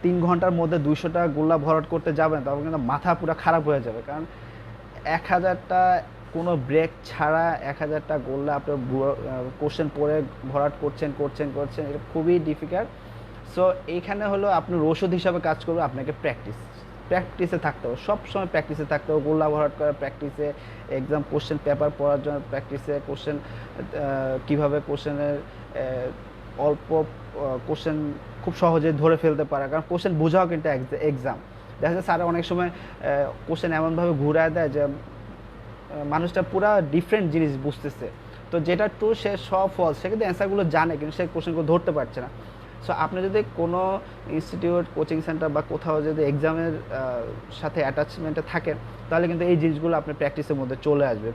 Speaker 1: 3 ঘন্টার মধ্যে 200টা গোল্লা ভরাট করতে যাবেন তখন কিন্তু মাথা পুরো খারাপ হয়ে যাবে। কারণ 1000টা কোনো ব্রেক ছাড়া 1000টা গোল্লা আপনি কোশ্চেন পড়ে ভরাট করছেন এটা খুবই ডিফিকাল্ট। সো এইখানে হলো আপনার ওষুধ হিসাবে কাজ করবে আপনাকে প্র্যাকটিসে থাকতে হবে, সবসময় প্র্যাকটিসে থাকতে হবে। গোল্লা ভরাট করা প্র্যাকটিসে, এক্সাম কোশ্চেন পেপার পড়ার জন্য প্র্যাকটিসে, কোশ্চেন কীভাবে কোশ্চেনের অল্প কোশ্চেন খুব সহজে ধরে ফেলতে পারা। কারণ কোশ্চেন বোঝাও কিন্তু এক্সাম। দেখা যায় স্যার অনেক সময় কোশ্চেন এমনভাবে ঘুরায় দেয় যে মানুষটা পুরো ডিফারেন্ট জিনিস বুঝতেছে, তো যেটা ট্রু সে সব ফলস, সে কিন্তু অ্যান্সারগুলো জানে কিন্তু সে কোশ্চেনগুলো ধরতে পারছে না। সো আপনি যদি কোনো ইনস্টিটিউট, কোচিং সেন্টার বা কোথাও যদি এক্সামের সাথে অ্যাটাচমেন্টে থাকেন তাহলে কিন্তু এই জিনিসগুলো আপনার প্র্যাকটিসের মধ্যে চলে আসবে।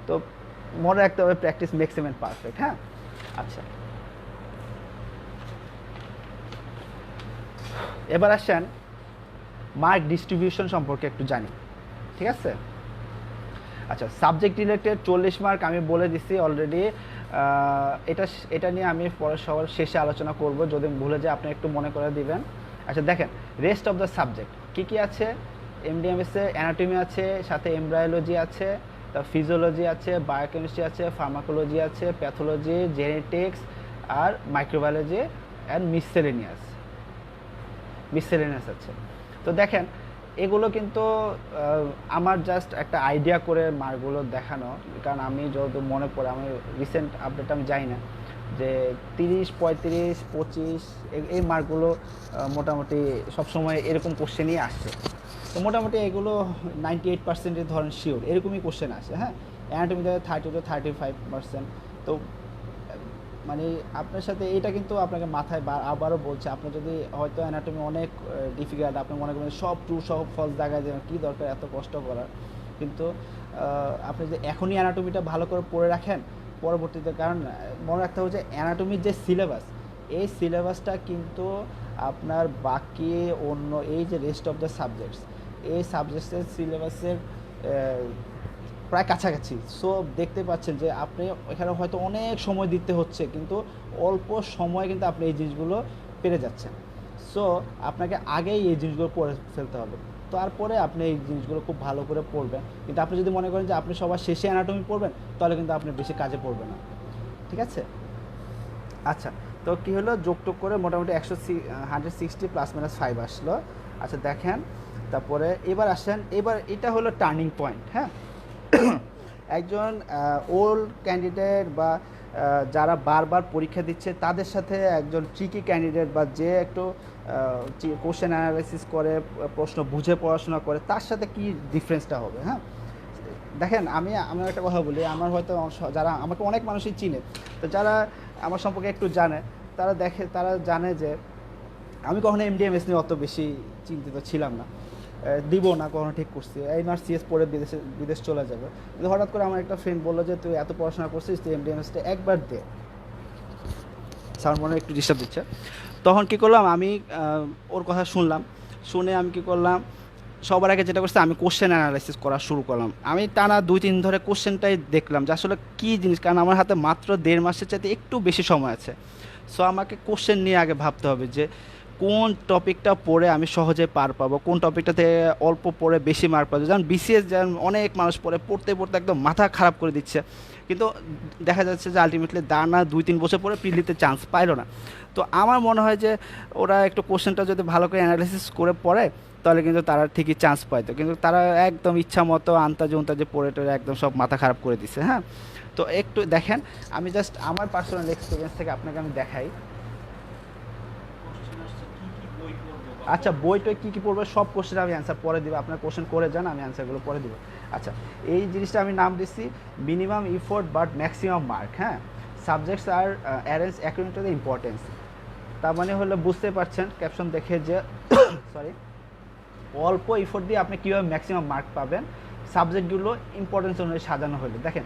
Speaker 1: তো মনে রাখতে হবে practice makes a man perfect. হ্যাঁ, আচ্ছা, এবার আসেন মার্ক ডিস্ট্রিবিউশন সম্পর্কে একটু জানি, ঠিক আছে? আচ্ছা, সাবজেক্ট রিলেটেড 40 মার্ক আমি বলে দিচ্ছি অলরেডি। এটা নিয়ে আমি পরে সবার শেষে আলোচনা করব, যদি ভুলে যায় আপনি একটু মনে করে দিবেন। আচ্ছা দেখেন, রেস্ট অফ দ্য সাবজেক্ট কী আছে? এমডিএমএসে অ্যানাটমি আছে, সাথে এমব্রায়োলজি আছে, তার ফিজিওলজি আছে, বায়োকেমিস্ট্রি আছে, ফার্মাকোলজি আছে, প্যাথোলজি, জেনেটিক্স আর মাইক্রোবায়োলজি অ্যান্ড মিসসেলেনিয়াস আছে। তো দেখেন এগুলো কিন্তু আমার জাস্ট একটা আইডিয়া করে মার্কগুলো দেখানো, কারণ আমি যত মনে পড়ে, আমি রিসেন্ট আপডেট আমি জানি না, যে 30, 35, 25 এই মার্কগুলো মোটামুটি সবসময় এরকম কোশ্চেনই আসছে। তো মোটামুটি এগুলো 98% ধরেন শিওর এরকমই কোশ্চেন আসে। হ্যাঁ, অ্যানাটমিতে 30 to 35%। তো মানে আপনার সাথে এটা কিন্তু আপনাকে মাথায় আবারও বলছে, আপনি যদি হয়তো অ্যানাটমি অনেক ডিফিকাল্ট, আপনি মনে করেন সব ট্রু সব ফলস জায়গায় দেবেন, কী দরকার এত কষ্ট করার। কিন্তু আপনি যদি এখনই অ্যানাটমিটা ভালো করে পড়ে রাখেন পরবর্তীতে, কারণ মনে রাখতে হবে যে অ্যানাটমির যে সিলেবাস, এই সিলেবাসটা কিন্তু আপনার বাকি অন্য এই যে রেস্ট অফ দ্য সাবজেক্টস, এই সাবজেক্টসের সিলেবাসের প্রায় কাছাকাছি। সো দেখতে পাচ্ছেন যে আপনি এখানে হয়তো অনেক সময় দিতে হচ্ছে, কিন্তু অল্প সময় কিন্তু আপনি এই জিনিসগুলো পেরে যাচ্ছেন। সো আপনাকে আগেই এই জিনিসগুলো পড়ে ফেলতে হবে, তারপরে আপনি এই জিনিসগুলো খুব ভালো করে পড়বেন। কিন্তু আপনি যদি মনে করেন যে আপনি সবার শেষে অ্যানাটমি পড়বেন, তাহলে কিন্তু আপনি বেশি কাজে পড়বেন না, ঠিক আছে? আচ্ছা, তো কী হলো, যোগটোগ করে মোটামুটি 160 +-5 আসলো। আচ্ছা দেখেন, তারপরে এবার আসেন, এবার এটা হলো টার্নিং পয়েন্ট। হ্যাঁ, একজন ওল্ড ক্যান্ডিডেট বা যারা বারবার পরীক্ষা দিচ্ছে তাদের সাথে একজন ট্রিকি ক্যান্ডিডেট বা যে একটু কোশ্চেন অ্যানালাইসিস করে, প্রশ্ন বুঝে পড়াশোনা করে, তার সাথে কি ডিফারেন্সটা হবে? হ্যাঁ, দেখেন আমি একটা কথা বলি, আমার হয়তো যারা আমাকে অনেক মানুষই চিনে, তো যারা আমার সম্পর্কে একটু জানে তারা জানে যে আমি কখনো এমডিএমএস নিয়ে অত বেশি চিন্তিত ছিলাম না, দিব না কখনো, ঠিক করছি এই মাস সিএস পড়ে বিদেশ চলে যাবে। কিন্তু হঠাৎ করে আমার একটা ফ্রেন্ড বললো যে তুই এত পড়াশোনা করছিস, তুই এমডিএমএসটা একবার দে। সাউন্ড মনে একটু ডিস্টার্ব দিচ্ছে। তখন কী করলাম, আমি ওর কথা শুনে আমি কী করলাম, সবার আগে যেটা করছি, আমি কোশ্চেন অ্যানালাইসিস করা শুরু করলাম। আমি টানা 2-3 ধরে কোশ্চেনটাই দেখলাম যে আসলে কী জিনিস, কারণ আমার হাতে মাত্র 1.5 মাসের চাইতে একটু বেশি সময় আছে। সো আমাকে কোশ্চেন নিয়ে আগে ভাবতে হবে যে কোন টপিকটা পড়ে আমি সহজে পার পাবো, কোন টপিকটাতে অল্প পড়ে বেশি মার্ক পাবো। যেমন বিসিএস, যেমন অনেক মানুষ পড়তে একদম মাথা খারাপ করে দিচ্ছে, কিন্তু দেখা যাচ্ছে যে আলটিমেটলি দানা 2-3 বছর পরে প্রিলিতে চান্স পাইল না। তো আমার মনে হয় যে ওরা একটু কোশ্চেনটা যদি ভালো করে অ্যানালাইসিস করে পড়ে তাহলে কিন্তু তারা ঠিকই চান্স পাইতো, কিন্তু তারা একদম ইচ্ছা মতো আন্তাজে পড়ে টড়ে একদম সব মাথা খারাপ করে দিচ্ছে। হ্যাঁ, তো একটু দেখেন, আমি জাস্ট আমার পার্সোনাল এক্সপিরিয়েন্স থেকে আপনাকে আমি দেখাই। আচ্ছা, বইটা কী পড়বে সব কোশ্চেন আমি অ্যান্সার পরে দিব, আপনার কোশ্চেন করে যান, আমি অ্যান্সারগুলো পরে দিব। আচ্ছা, এই জিনিসটা আমি নাম দিচ্ছি minimum effort but maximum mark. হ্যাঁ, subjects are arrange according to the importance. তার মানে হলো বুঝতে পারছেন ক্যাপশন দেখে যে সরি, অল্প এফোর্ট দিয়ে আপনি কীভাবে ম্যাক্সিমাম মার্ক পাবেন সাবজেক্টগুলো ইম্পর্টেন্স অনুযায়ী সাজানো হলে। দেখেন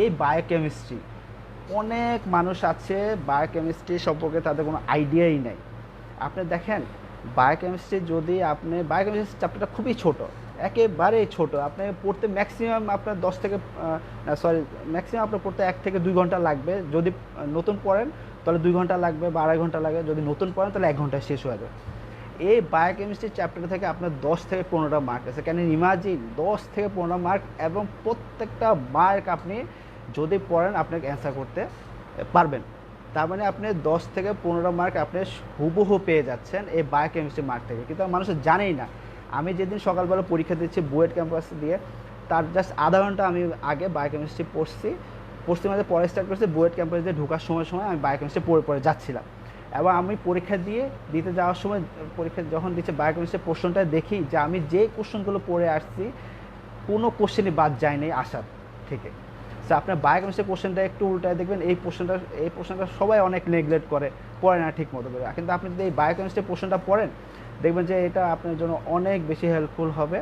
Speaker 1: এই বায়োকেমিস্ট্রি, অনেক মানুষ আছে বায়োকেমিস্ট্রি সম্পর্কে তাদের কোনো আইডিয়াই নেই। আপনি দেখেন বায়োকেমিস্ট্রি যদি আপনি বায়োকেমিস্ট্রি চ্যাপ্টারটা খুবই ছোট, একেবারেই ছোট, আপনি পড়তে ম্যাক্সিমাম আপনার 10 থেকে ম্যাক্সিমাম আপনার পড়তে 1 থেকে 2 ঘন্টা লাগবে। যদি নতুন পড়েন তাহলে 2 ঘন্টা লাগবে বা 2.5 ঘন্টা লাগবে, যদি নতুন পড়েন তাহলে 1 ঘন্টায় শেষ হয়ে যাবে। এই বায়োকেমিস্ট্রি চ্যাপ্টার থেকে আপনার 10 থেকে 15টা মার্ক আছে। কেন ইমাজিন 10 থেকে 15টা মার্ক, এবং প্রত্যেকটা মার্ক আপনি যদি পড়েন আপনাকে অ্যান্সার করতে পারবেন। তার মানে আপনি 10 থেকে 15টা মার্ক আপনি হুবহু পেয়ে যাচ্ছেন এই বায়োকেমিস্ট্রি মার্ক থেকে, কিন্তু মানুষ জানেই না। আমি যেদিন সকালবেলা পরীক্ষা দিচ্ছি বুয়েট ক্যাম্পাসে দিয়ে, তার জাস্ট আধা ঘন্টা আমি আগে বায়োকেমিস্ট্রি পড়ছি মাঝে পড়া স্টার্ট করছি। বুয়েট ক্যাম্পাসে দিয়ে ঢোকার সময় আমি বায়োকেমিস্ট্রি পড়ে যাচ্ছিলাম, এবং আমি পরীক্ষা দিতে যাওয়ার সময় পরীক্ষা যখন দিচ্ছে বায়োকেমিস্ট্রির কোশ্চেনটা দেখি যে আমি যে কোশ্চেনগুলো পড়ে আসছি কোনো কোশ্চেনই বাদ যায়নি আসার থেকে। সো আপনার বায়োকেমিস্ট্রির কোশ্চেনটা একটু উল্টায় দেখবেন, এই কোশ্চেনটা সবাই অনেক নেগলেক্ট করে, পড়ে না ঠিক মতো করে। কিন্তু আপনি যদি এই বায়োকেমিস্ট্রির কোশ্চেনটা পড়েন দেখবেন যে এটা আপনার জন্য অনেক বেশি হেল্পফুল হবে।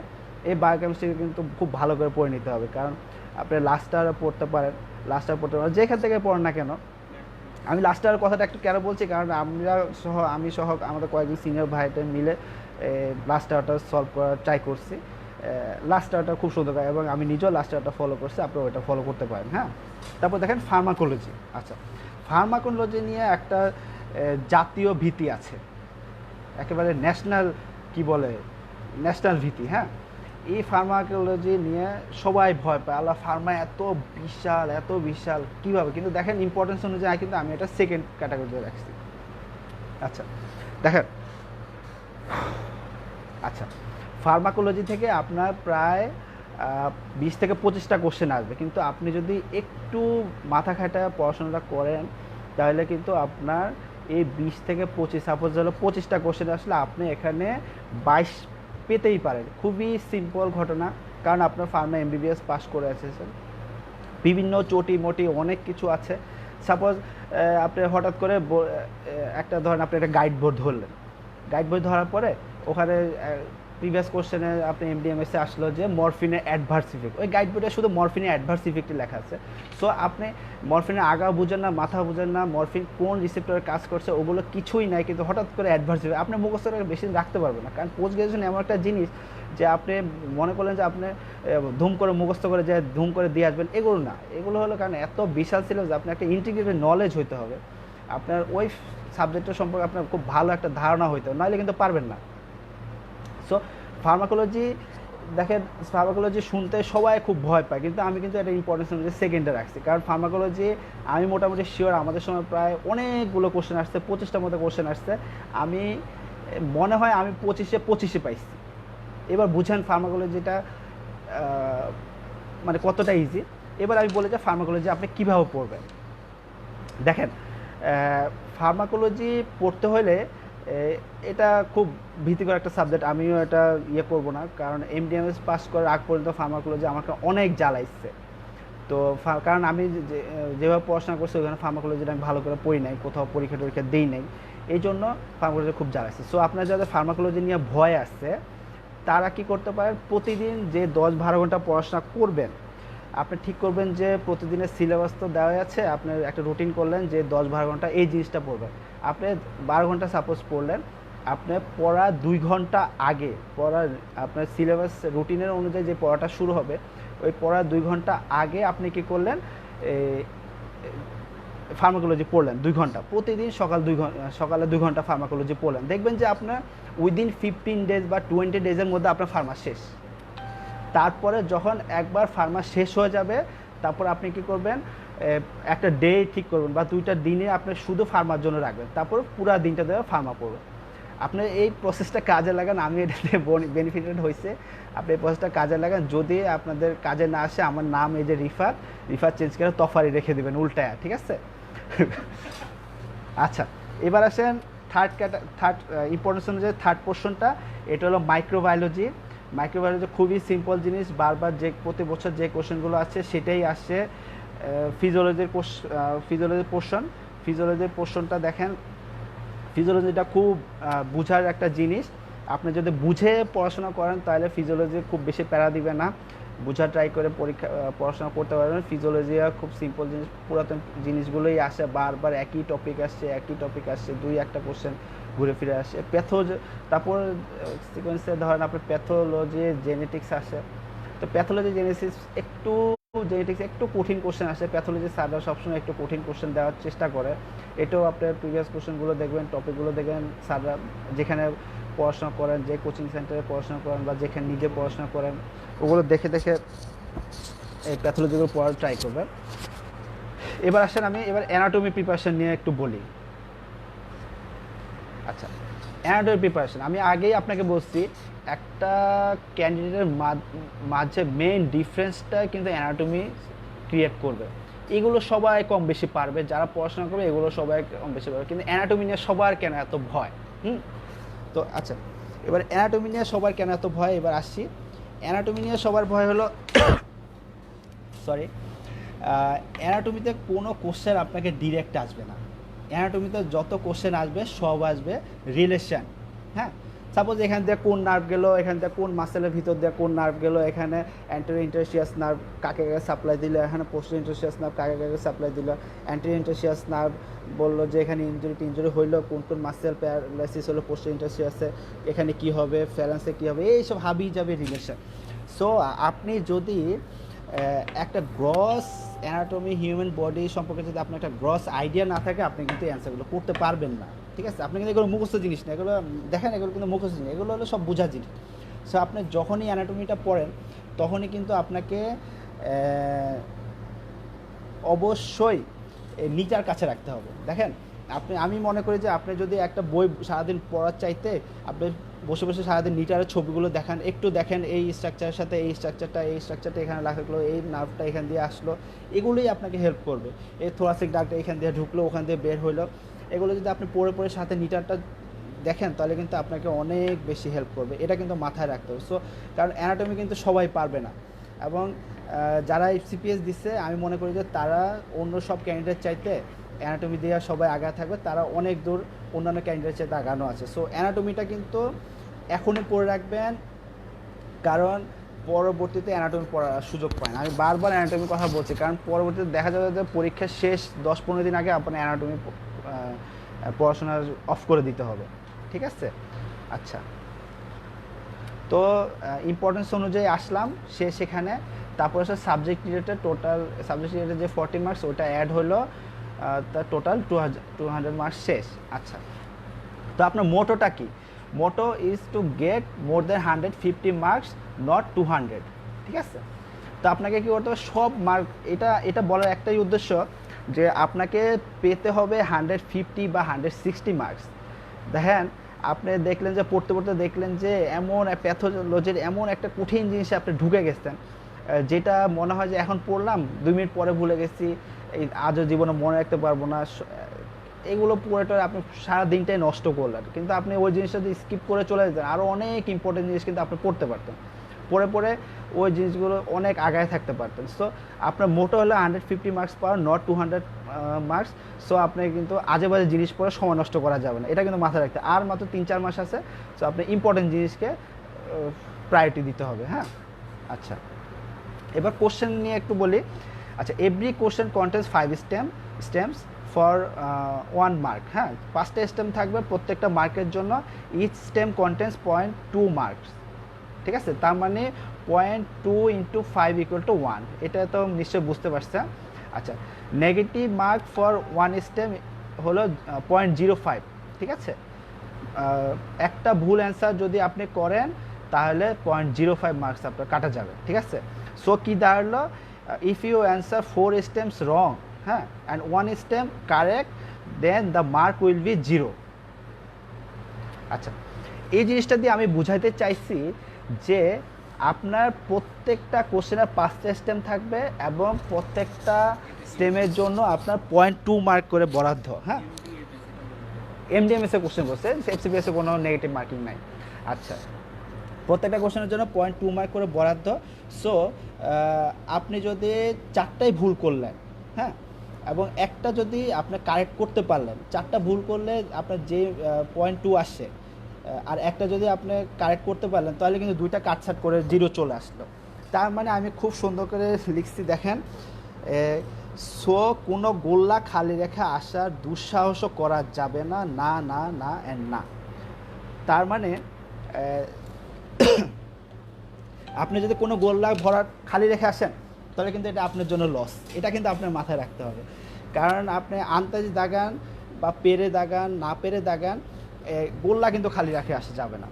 Speaker 1: এই বায়োকেমিস্ট্রি কিন্তু খুব ভালো করে পড়ে নিতে হবে, কারণ আপনি লাস্ট আওয়ারে পড়তে পারেন, যেখান থেকে পড়েন না কেন। আমি লাস্ট আওয়ার কথাটা একটু কেন বলছি, কারণ আমি সহ আমাদের কয়েকজন সিনিয়র ভাইদের মিলে লাস্ট আওয়ারটা সলভ করার ট্রাই করছি। লাস্ট আওয়ারটা খুব সুন্দর, এবং আমি নিজেও লাস্ট আওয়ারটা ফলো করছি, আপনারা ওইটা ফলো করতে পারেন। হ্যাঁ, তারপর দেখেন ফার্মাকোলজি। আচ্ছা, ফার্মাকোলজি নিয়ে একটা জাতীয় ভীতি আছে, একেবারে ন্যাশনাল ভীতি। হ্যাঁ, এই ফার্মাকোলজি নিয়ে সবাই ভয় পায়, আল্লাহ ফার্মা এত বিশাল কীভাবে, কিন্তু দেখেন ইম্পর্টেন্স অনুযায়ী কিন্তু আমি এটা সেকেন্ড ক্যাটাগরিতে রাখছি। আচ্ছা দেখেন, আচ্ছা ফার্মাকোলজি থেকে আপনার প্রায় 20 থেকে 25টা কোশ্চেন আসবে, কিন্তু আপনি যদি একটু মাথা খাটায় পড়াশোনাটা করেন তাহলে কিন্তু আপনার এই 20 থেকে 25, সাপোজ হলো 25টা কোশ্চেন আসলে আপনি এখানে 22 পেতেই পারেন। খুবই সিম্পল ঘটনা, কারণ আপনার ফার্মা এমবিবিএস পাস করে এসেছেন, বিভিন্ন চটি মোটি অনেক কিছু আছে। সাপোজ আপনি হঠাৎ করে একটা ধরেন আপনি একটা গাইড বই ধরার পরে ওখানে প্রিভিয়াস কোশ্চেনে আপনি এমডিএমএসে আসলো যে মরফিনের অ্যাডভার্স ইফেক্ট, ওই গাইড বইটা শুধু মরফিনের অ্যাডভার্স ইফেক্টই লেখা আছে। সো আপনি মরফিনের আগা বুঝেন না, মাথা বুঝেন না, মরফিন কোন রিসেপ্টরে কাজ করছে ওগুলো কিছুই নাই, কিন্তু হঠাৎ করে অ্যাডভার্স ইফেক্ট আপনি মুখস্থ করে বেশি দিন রাখতে পারবেন না। কারণ পোস্ট গ্রাজুয়েশন এমন একটা জিনিস যে আপনি মনে করলেন যে আপনি ধুম করে মুখস্থ করে যে ধুম করে দিয়ে আসবেন, এগুলো না। এগুলো হলো কারণ এত বিশাল সিলেবাস, আপনি একটা ইন্টিগ্রেটেড নলেজ হইতে হবে, আপনার ওই সাবজেক্টের সম্পর্কে আপনার খুব ভালো একটা ধারণা হইতে হবে, নাহলে কিন্তু পারবেন না। সো ফার্মাকোলজি দেখেন, ফার্মাকোলজি শুনতে সবাই খুব ভয় পায়, কিন্তু আমি কিন্তু এটা ইম্পর্টেন্স অনুযায়ী সেকেন্ডে রাখছি। কারণ ফার্মাকোলজি আমি মোটামুটি শিওর আমাদের সময় প্রায় অনেকগুলো কোশ্চেন আসছে, 25টার মতো কোশ্চেন আসছে, আমি মনে হয় আমি 25-এ পাইছি। এবার বুঝেন ফার্মাকোলজিটা মানে কতটা ইজি। এবার আমি বলে যে ফার্মাকোলজি আপনি কীভাবে পড়বেন। দেখেন, ফার্মাকোলজি পড়তে হলে এটা খুব ভীতিকর একটা সাবজেক্ট, আমিও এটা করবো না, কারণ এমডিএমএস পাস করার আগ পর্যন্ত ফার্মাকোলজি আমাকে অনেক জ্বালাইছে। তো কারণ আমি যেভাবে পড়াশোনা করছি ওখানে ফার্মাকোলজিটা আমি ভালো করে পড়ি নাই, কোথাও পরীক্ষা দিই নাই, এই জন্য ফার্মাকোলজি খুব জ্বালাইছে। সো আপনার যাদের ফার্মাকোলজি নিয়ে ভয় আসছে তারা কি করতে পারেন, প্রতিদিন যে 10-12 ঘন্টা পড়াশোনা করবেন, আপনি ঠিক করবেন যে প্রতিদিনের সিলেবাস তো দেওয়া আছে, আপনার একটা রুটিন করলেন যে 10-12 ঘন্টা এই জিনিসটা পড়বেন। আপনি 12 ঘন্টা সাপোজ পড়লেন, আপনার পড়া 2 ঘন্টা আগে আপনার সিলেবাস রুটিনের অনুযায়ী যে পড়াটা শুরু হবে ওই পড়া 2 ঘন্টা আগে আপনি কি করলেন, ফার্মাকোলজি পড়লেন 2 ঘন্টা প্রতিদিন, সকালে 2 ঘন্টা ফার্মাকোলজি পড়লেন, দেখবেন যে আপনার উইদিন 15 ডেজ বা 20 ডেজের মধ্যে আপনার ফার্মা শেষ। তারপরে যখন একবার ফার্মা শেষ হয়ে যাবে তারপর আপনি কি করবেন, একটা ডে ঠিক করবেন বা 2টা দিনে আপনি শুধু ফার্মার জন্য রাখবেন, তারপর পুরো দিনটা দেওয়া ফার্মা পড়বেন। আপনি এই প্রসেসটা কাজে লাগান, আমি এটাতে বেনিফিটেড হয়েছে, আপনি এই প্রসেসটা কাজে লাগান। যদি আপনাদের কাজে না আসে, আমার নাম এই যে রিফাত চেঞ্জ করে তফারি রেখে দেবেন উল্টায়, ঠিক আছে? আচ্ছা, এবার আসেন থার্ড ইম্পর্টেন্স অনুযায়ী থার্ড পোর্শনটা, এটা হলো মাইক্রোবায়োলজি। মাইক্রোবায়োলজি খুবই সিম্পল জিনিস, বারবার প্রতি বছর যে কোশ্চেনগুলো আছে সেটাই আসছে। ফিজিওলজির পোর্শনটা দেখেন, ফিজিওলজিটা খুব বুঝার একটা জিনিস। আপনি যদি বুঝে পড়াশোনা করেন তাহলে ফিজিওলজি খুব বেশি প্যারা দিবে না, বুঝা ট্রাই করে পরীক্ষা পড়াশোনা করতে পারবেন। ফিজিওলজি খুব সিম্পল জিনিস, পুরাতন জিনিসগুলোই আসে, বারবার একই টপিক আসছে, দুই একটা কোশ্চেন ঘুরে ফিরে আসে। তারপর সিকোয়েন্সে ধরেন আপনার প্যাথোলজি জেনেটিক্স আসে, তো প্যাথোলজি জেনেটিক্স একটু কঠিন কোশ্চেন আসে। প্যাথোলজি স্যাররা সবসময় একটু কঠিন কোশ্চেন দেওয়ার চেষ্টা করে। এটাও আপনার প্রিভিয়াস কোশ্চেনগুলো দেখবেন, টপিকগুলো দেখবেন, স্যাররা যেখানে পড়াশোনা করেন, যে কোচিং সেন্টারে পড়াশোনা করেন বা যেখানে নিজে পড়াশোনা করেন, ওগুলো দেখে দেখে এই প্যাথোলজিগুলো পড়ার ট্রাই করবেন। এবার আসেন আমি অ্যানাটমি প্রিপারেশন নিয়ে একটু বলি। আচ্ছা, অ্যানাটমি প্রিপারেশন আমি আগেই আপনাকে বলছি, একটা ক্যান্ডিডেটের মাঝে মেইন ডিফারেন্সটা কিন্তু অ্যানাটমি ক্রিয়েট করবে। এগুলো সবাই কম বেশি পারবে, যারা পড়াশোনা করবে এগুলো সবাই কম বেশি পারবে, কিন্তু অ্যানাটমি নিয়ে সবার কেন এত ভয়? তো আচ্ছা, এবার অ্যানাটমি নিয়ে সবার কেন এত ভয়, এবার আসছি। অ্যানাটমি নিয়ে সবার ভয় হলো সরি, অ্যানাটমিতে কোনো কোশ্চেন আপনাকে ডিরেক্ট আসবে না। অ্যানাটমিতে যত কোশ্চেন আসবে সব আসবে রিলেশন। হ্যাঁ, সাপোজ এখান থেকে কোন নার্ভ গেলো, এখান থেকে কোন মাসেলের ভিতর দিয়ে কোন নার্ভ গেলো, এখানে অ্যান্টেরিয়র ইন্টারশিয়াস নার্ভ কাকে কাকে সাপ্লাই দিল, এখানে পোস্টেরিয়র ইন্টারশিয়াস নার্ভ কাকে কাকে সাপ্লাই দিল, অ্যান্টেরিয়র ইন্টারশিয়াস নার্ভ বললো যে এখানে ইঞ্জুরি হইলো, কোন কোন মাসেল প্যারালাইসিস হলো পোস্টেরিয়র ইন্টারশিয়াসে, এখানে কী হবে, ফ্যালেন্সে কী হবে, এইসব হাবি যাবে রিলেশন। সো আপনি যদি একটা গ্রস অ্যানাটমি হিউম্যান বডি সম্পর্কে যদি আপনার একটা গ্রস আইডিয়া না থাকে, আপনি কিন্তু অ্যান্সারগুলো করতে পারবেন না। ঠিক আছে, আপনি কিন্তু এগুলো মুখস্থ জিনিস না, এগুলো দেখেন, এগুলো কিন্তু মুখস্থ জিনিস, এগুলো হলো সব বোঝা জিনিস। সো আপনি যখনই অ্যানাটমিটা পড়েন তখনই কিন্তু আপনাকে অবশ্যই নিচার কাছে রাখতে হবে। দেখেন, আমি মনে করি যে আপনি যদি একটা বই সারাদিন পড়ার চাইতে আপনি বসে বসে সারাদিন নিটারের ছবিগুলো একটু দেখেন, এই স্ট্রাকচারের সাথে এই স্ট্রাকচারটা এখানে রাখলো, এই নার্ভটা এখান দিয়ে আসলো, এগুলোই আপনাকে হেল্প করবে। এই থোরাসিক ডাক্তার এখান দিয়ে ঢুকলো, ওখান দিয়ে বের হইলো, এগুলো যদি আপনি পড়ে সাথে নিটারটা দেখেন তাহলে কিন্তু আপনাকে অনেক বেশি হেল্প করবে। এটা কিন্তু মাথায় রাখতে হবে। সো কারণ অ্যানাটমি কিন্তু সবাই পারবে না, এবং যারা সিপিএস দিচ্ছে আমি মনে করি যে তারা অন্য সব ক্যান্ডিডেট চাইতে অ্যানাটমি দিয়ে সবাই আগায় থাকবে, তারা অনেক দূর অন্যান্য ক্যান্ডিডেট চাইতে আগানো আছে। সো অ্যানাটমিটা কিন্তু এখনই পড়ে রাখবেন, কারণ পরবর্তীতে অ্যানাটমি পড়ার সুযোগ পায় না। আমি বারবার অ্যানাটমির কথা বলছি, কারণ পরবর্তীতে দেখা যাবে যে পরীক্ষার শেষ 10-15 দিন আগে আপনার অ্যানাটমি পড়াশোনা অফ করে দিতে হবে। ঠিক আছে, আচ্ছা, তো ইম্পর্টেন্স অনুযায়ী আসলাম সেখানে। তারপর আসলে subject related, total subject related যে 40 মার্কস ওটা অ্যাড হলো, তার টোটাল 200 মার্কস শেষ। আচ্ছা, তো আপনার মোটোটা কি? Motto is to get more than 150 marks, not 200। ঠিক আছে, তো আপনাকে কী করতে হবে, সব মার্ক, এটা বলার একটাই উদ্দেশ্য যে আপনাকে পেতে হবে 150 বা 160 মার্কস। দেখেন, আপনি দেখলেন যে পড়তে দেখলেন যে এমন প্যাথোলজির এমন একটা কঠিন জিনিসে আপনি ঢুকে গেছেন, যেটা মনে হয় যে এখন পড়লাম 2 মিনিট পরে ভুলে গেছি, এই আজও জীবনে মনে রাখতে পারবো না, এগুলো পড়ে আপনি সারা দিনটাই নষ্ট করলেন। কিন্তু আপনি ওই জিনিসটা যদি স্কিপ করে চলে যেতেন, আরও অনেক ইম্পর্টেন্ট জিনিস কিন্তু আপনি পড়তে পারতেন, পড়ে ওই জিনিসগুলো অনেক আগায় থাকতে পারতেন। সো আপনার মোটো হলো 150 marks power, not 200 marks. So আপনি কিন্তু আজে বাজে জিনিস পড়ে সময় নষ্ট করা যাবে না, এটা কিন্তু মাথায় রাখতে। আর মাত্র 3-4 মাস আছে, সো আপনি ইম্পর্টেন্ট জিনিসকে প্রায়োরিটি দিতে হবে। হ্যাঁ, আচ্ছা, এবার কোশ্চেন নিয়ে একটু বলি। আচ্ছা, every question contains 5 stems for 1 mark. হ্যাঁ, 5টা স্টেম থাকবে প্রত্যেকটা মার্কের জন্য। Each stem contains 0.2 marks. ঠিক আছে, তার মানে 0.2 × 5 = 1। এটা তো নিশ্চয়ই বুঝতে পারছেন। আচ্ছা, নেগেটিভ মার্ক ফর 1 স্টেম হলো 0.05। ঠিক আছে, একটা ভুল অ্যান্সার যদি আপনি করেন তাহলে 0.05 মার্কস আপনার কাটা যাবে। ঠিক আছে, সো কি দাঁড়ালো, if you answer 4 stems wrong, হ্যাঁ, and 1 stem correct, then the mark will be 0। আচ্ছা, এই জিনিসটা দিয়ে আমি বুঝাইতে চাইছি যে আপনার প্রত্যেকটা কোশ্চেনের 5টা স্টেম থাকবে এবং প্রত্যেকটা স্টেমের জন্য আপনার 0.2 মার্ক করে বরাদ্দ। হ্যাঁ, এমডিএমএসে কোশ্চেন বলছে, এফসিপিএসে কোনো নেগেটিভ মার্কিং নাই। আচ্ছা, প্রত্যেকটা কোশ্চেনের জন্য 0.2 মার্ক করে বরাদ্দ। সো আপনি যদি 4টাই ভুল করলেন, হ্যাঁ, এবং একটা যদি আপনি কারেক্ট করতে পারলেন, 4টা ভুল করলে আপনার যে 0.2 আসছে, আর একটা যদি আপনি কারেক্ট করতে পারলেন তাহলে কিন্তু 2টা কাটছাট করে 0 চলে আসলো। তার মানে আমি খুব সুন্দর করে লিখছি দেখেন, সো কোনো গোল্লা খালি রেখে আসার দুঃসাহসও করা যাবে না, না না না অ্যান্ড না। তার মানে আপনি যদি কোনো গোল্লা ভরা খালি রেখে আসেন তাহলে কিন্তু এটা আপনার জন্য লস, এটা কিন্তু আপনার মাথায় রাখতে হবে। কারণ আপনি আন্তাজি দাগান বা পেরে দাগান না পেরে দাগান, গোল্লা কিন্তু খালি রেখে আসা যাবে না।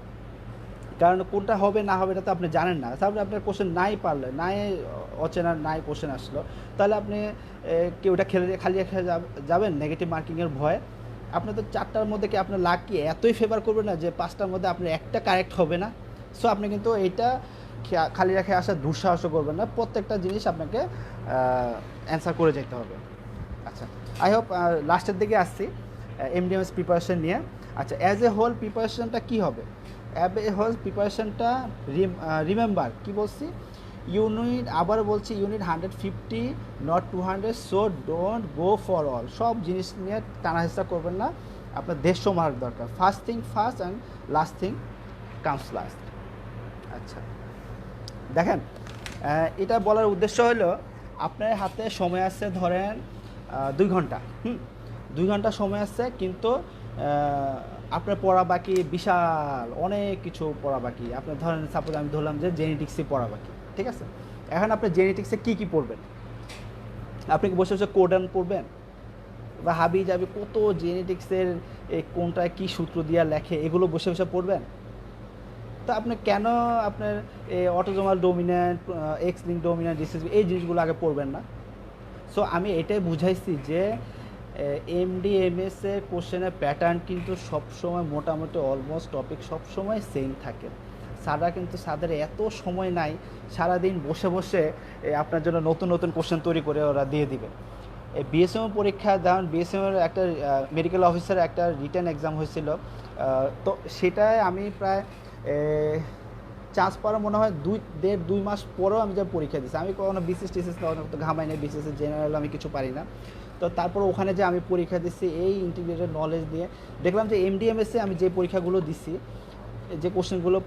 Speaker 1: কারণ কোনটা হবে না হবে এটা তো আপনি জানেন না। তারপরে আপনার কোশ্চেন নাই পারলে, নাই অচেনা নাই কোশ্চেন আসলো, তাহলে আপনি কি ওটা খালি রেখে যাবেন নেগেটিভ মার্কিংয়ের ভয়ে? আপনার তো 4টার মধ্যে কি আপনার লাক কি এতই ফেভার করবে না যে 5টার মধ্যে আপনার একটা কারেক্ট হবে না? সো আপনি কিন্তু এইটা খালি রেখে আসার দুঃসাহসও করবেন না, প্রত্যেকটা জিনিস আপনাকে অ্যান্সার করে যেতে হবে। আচ্ছা, আই হোপ লাস্টের দিকে আসছি এমডিএমএস প্রিপারেশন নিয়ে। আচ্ছা, অ্যাজ এ হোল প্রিপারেশনটা কী হবে? অ্যাজ এ হোল প্রিপারেশনটা রিমেম্বার কি বলছি, ইউনিট, আবার বলছি unit 150 not 200, so don't go for all. সব জিনিস নিয়ে টানাহেঁচড়া করবেন না, আপনার 150 মার্ক দরকার। First thing first and last thing comes last. আচ্ছা দেখেন, এটা বলার উদ্দেশ্য হলো আপনার হাতে সময় আছে ধরেন 2 ঘন্টা, 2 ঘন্টা সময় আছে, কিন্তু আপনার পড়া বাকি বিশাল অনেক কিছু পড়া বাকি। আপনার ধরেন সাপোজ আমি ধরলাম যে জেনেটিক্সে পড়া বাকি, ঠিক আছে? এখন আপনি জেনেটিক্সে কী কী পড়বেন? আপনি কি বসে বসে কোডান পড়বেন বা হাবি যাবি কত জেনেটিক্সের কোনটায় কী সূত্র দিয়া লেখে এগুলো বসে বসে পড়বেন? তো আপনি কেন আপনার অটোজোমাল ডোমিন্যান্ট, এক্স লিঙ্ক ডোমিন্যান্ট, রিসেসিভ এই জিনিসগুলো আগে পড়বেন না? সো আমি এটাই বুঝাইছি যে এমডিএমএসের কোশ্চেনের প্যাটার্ন কিন্তু সবসময় মোটামুটি অলমোস্ট টপিক সবসময় সেম থাকে। স্যাররা কিন্তু স্যারদের এত সময় নাই সারাদিন বসে বসে আপনার জন্য নতুন নতুন কোশ্চেন তৈরি করে ওরা দিয়ে দিবে। এই বিএসএম পরীক্ষা, যেমন বিএসএমের একটা মেডিকেল অফিসার একটা রিটেন এক্সাম হয়েছিল, তো সেটায় আমি প্রায় চান্স পাওয়ার মনে হয় 2 মাস পরেও আমি যা পরীক্ষা দিচ্ছি। আমি কখনো বিসিএস টিসিএস তো ঘামাই না, বিসিএস জেনারেল আমি কিছু পারি না। তো তারপর ওখানে যে আমি পরীক্ষা দিচ্ছি এই ইন্টিগ্রেটেড নলেজ দিয়ে, দেখলাম যে এমডিএমএসে আমি যে পরীক্ষাগুলো দিচ্ছি, যে কোশ্চেনগুলো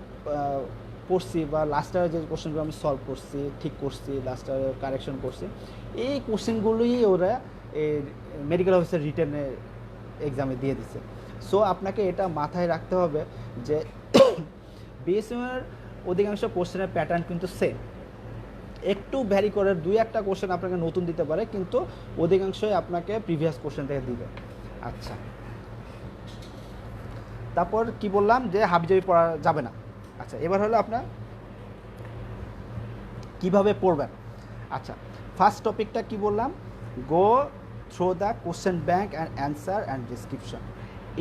Speaker 1: পড়ছি বা লাস্ট ইয়ারে যে কোশ্চেনগুলো আমি সলভ করছি, ঠিক করছি, লাস্ট ইয়ারে কারেকশন করছি, এই কোশ্চেনগুলোই ওরা এই মেডিকেল অফিসার রিটেনের এক্সামে দিয়ে দিচ্ছে। সো আপনাকে এটা মাথায় রাখতে হবে যে বিএসএমের অধিকাংশ কোশ্চেনের প্যাটার্ন কিন্তু সেম, একটু ভ্যারি করে 2-1টা কোশ্চেন আপনাকে নতুন দিতে পারে, কিন্তু অধিকাংশই আপনাকে প্রিভিয়াস কোশ্চেন থেকে দিবে। আচ্ছা, তারপর কি বললাম যে হাবিজাবি পড়া যাবে না। আচ্ছা, এবার হলো আপনার কিভাবে পড়বেন। আচ্ছা, ফার্স্ট টপিকটা কি বললাম, go through the question bank and answer and description.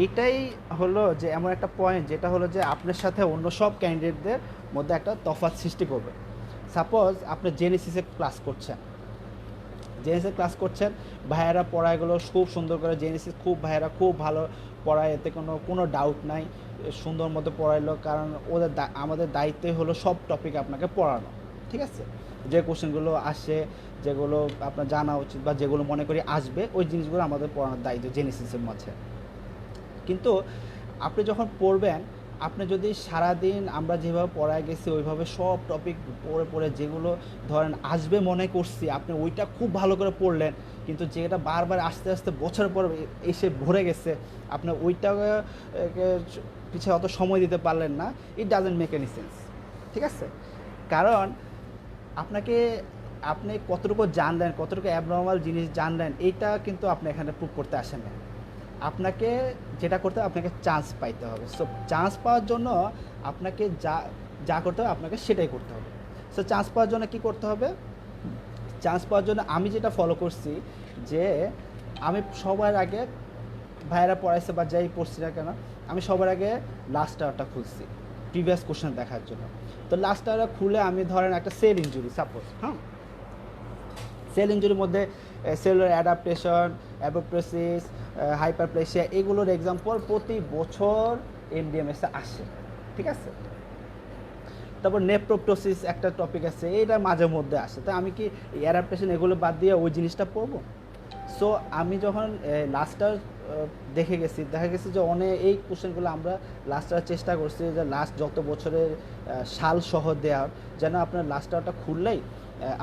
Speaker 1: এটাই হলো যে এমন একটা পয়েন্ট যেটা হলো যে আপনার সাথে অন্য সব ক্যান্ডিডেটদের মধ্যে একটা তফাৎ সৃষ্টি করবে। সাপোজ আপনি জেনেসিসে ক্লাস করছেন, ভাইয়েরা পড়ায়গুলো খুব সুন্দর করে, জেনেসিস খুব ভাইয়েরা খুব ভালো পড়ায়, এতে কোনো ডাউট নাই, সুন্দর মতো পড়াইলো। কারণ ওদের আমাদের দায়িত্বই হলো সব টপিক আপনাকে পড়ানো, ঠিক আছে? যে কোশ্চেনগুলো আসে, যেগুলো আপনার জানা উচিত বা যেগুলো মনে করি আসবে, ওই জিনিসগুলো আমাদের পড়ানোর দায়িত্ব জেনেসিসের মাঝে। কিন্তু আপনি যখন পড়বেন, আপনি যদি সারাদিন আমরা যেভাবে পড়ায় গেছি ওইভাবে সব টপিক পড়ে যেগুলো ধরেন আসবে মনে করছি, আপনি ওইটা খুব ভালো করে পড়লেন, কিন্তু যেটা বারবার আস্তে আস্তে বছর পর এসে ভরে গেছে, আপনি ওইটাকে পিছিয়ে অত সময় দিতে পারলেন না, it doesn't make any sense, ঠিক আছে? কারণ আপনি কতটুকু জানলেন, কতটুকু অ্যাবনর্মাল জিনিস জানলেন, এইটা কিন্তু আপনি এখানে প্রুভ করতে আসেন না। আপনাকে যেটা করতে হবে, আপনাকে চান্স পাইতে হবে। সো চান্স পাওয়ার জন্য আপনাকে যা করতে হবে আপনাকে সেটাই করতে হবে। সো চান্স পাওয়ার জন্য কী করতে হবে? চান্স পাওয়ার জন্য আমি যেটা ফলো করছি যে আমি সবার আগে, ভাইয়েরা পড়াইছে বা যাই পড়ছি না কেন, আমি সবার আগে লাস্ট আওয়ারটা খুলছি প্রিভিয়াস কোশ্চেন দেখার জন্য। তো লাস্ট আওয়ার খুলে আমি ধরেন একটা সেল ইনজুরি সাপোজ, সেল ইনজুরির মধ্যে সেলুলার অ্যাডাপ্টেশন, অ্যাপোপ্টোসিস, হাইপারপ্লেসিয়া, এগুলোর এক্সাম্পল প্রতি বছর এমডিএমএসে আসে, ঠিক আছে? তারপর নেপ্রোপ্টোসিস একটা টপিক আছে, এইটা মাঝে মধ্যে আসে। তো আমি কি অ্যাডাপ্টেশন এগুলো বাদ দিয়ে ওই জিনিসটা পড়বো? সো আমি যখন লাস্টটা দেখা গেছে যে অনেক এই কোশ্চেনগুলো আমরা লাস্টটা চেষ্টা করছি যে লাস্ট যত বছরের সাল সহ দেওয়ার, যেন আপনার লাস্টটা খুললেই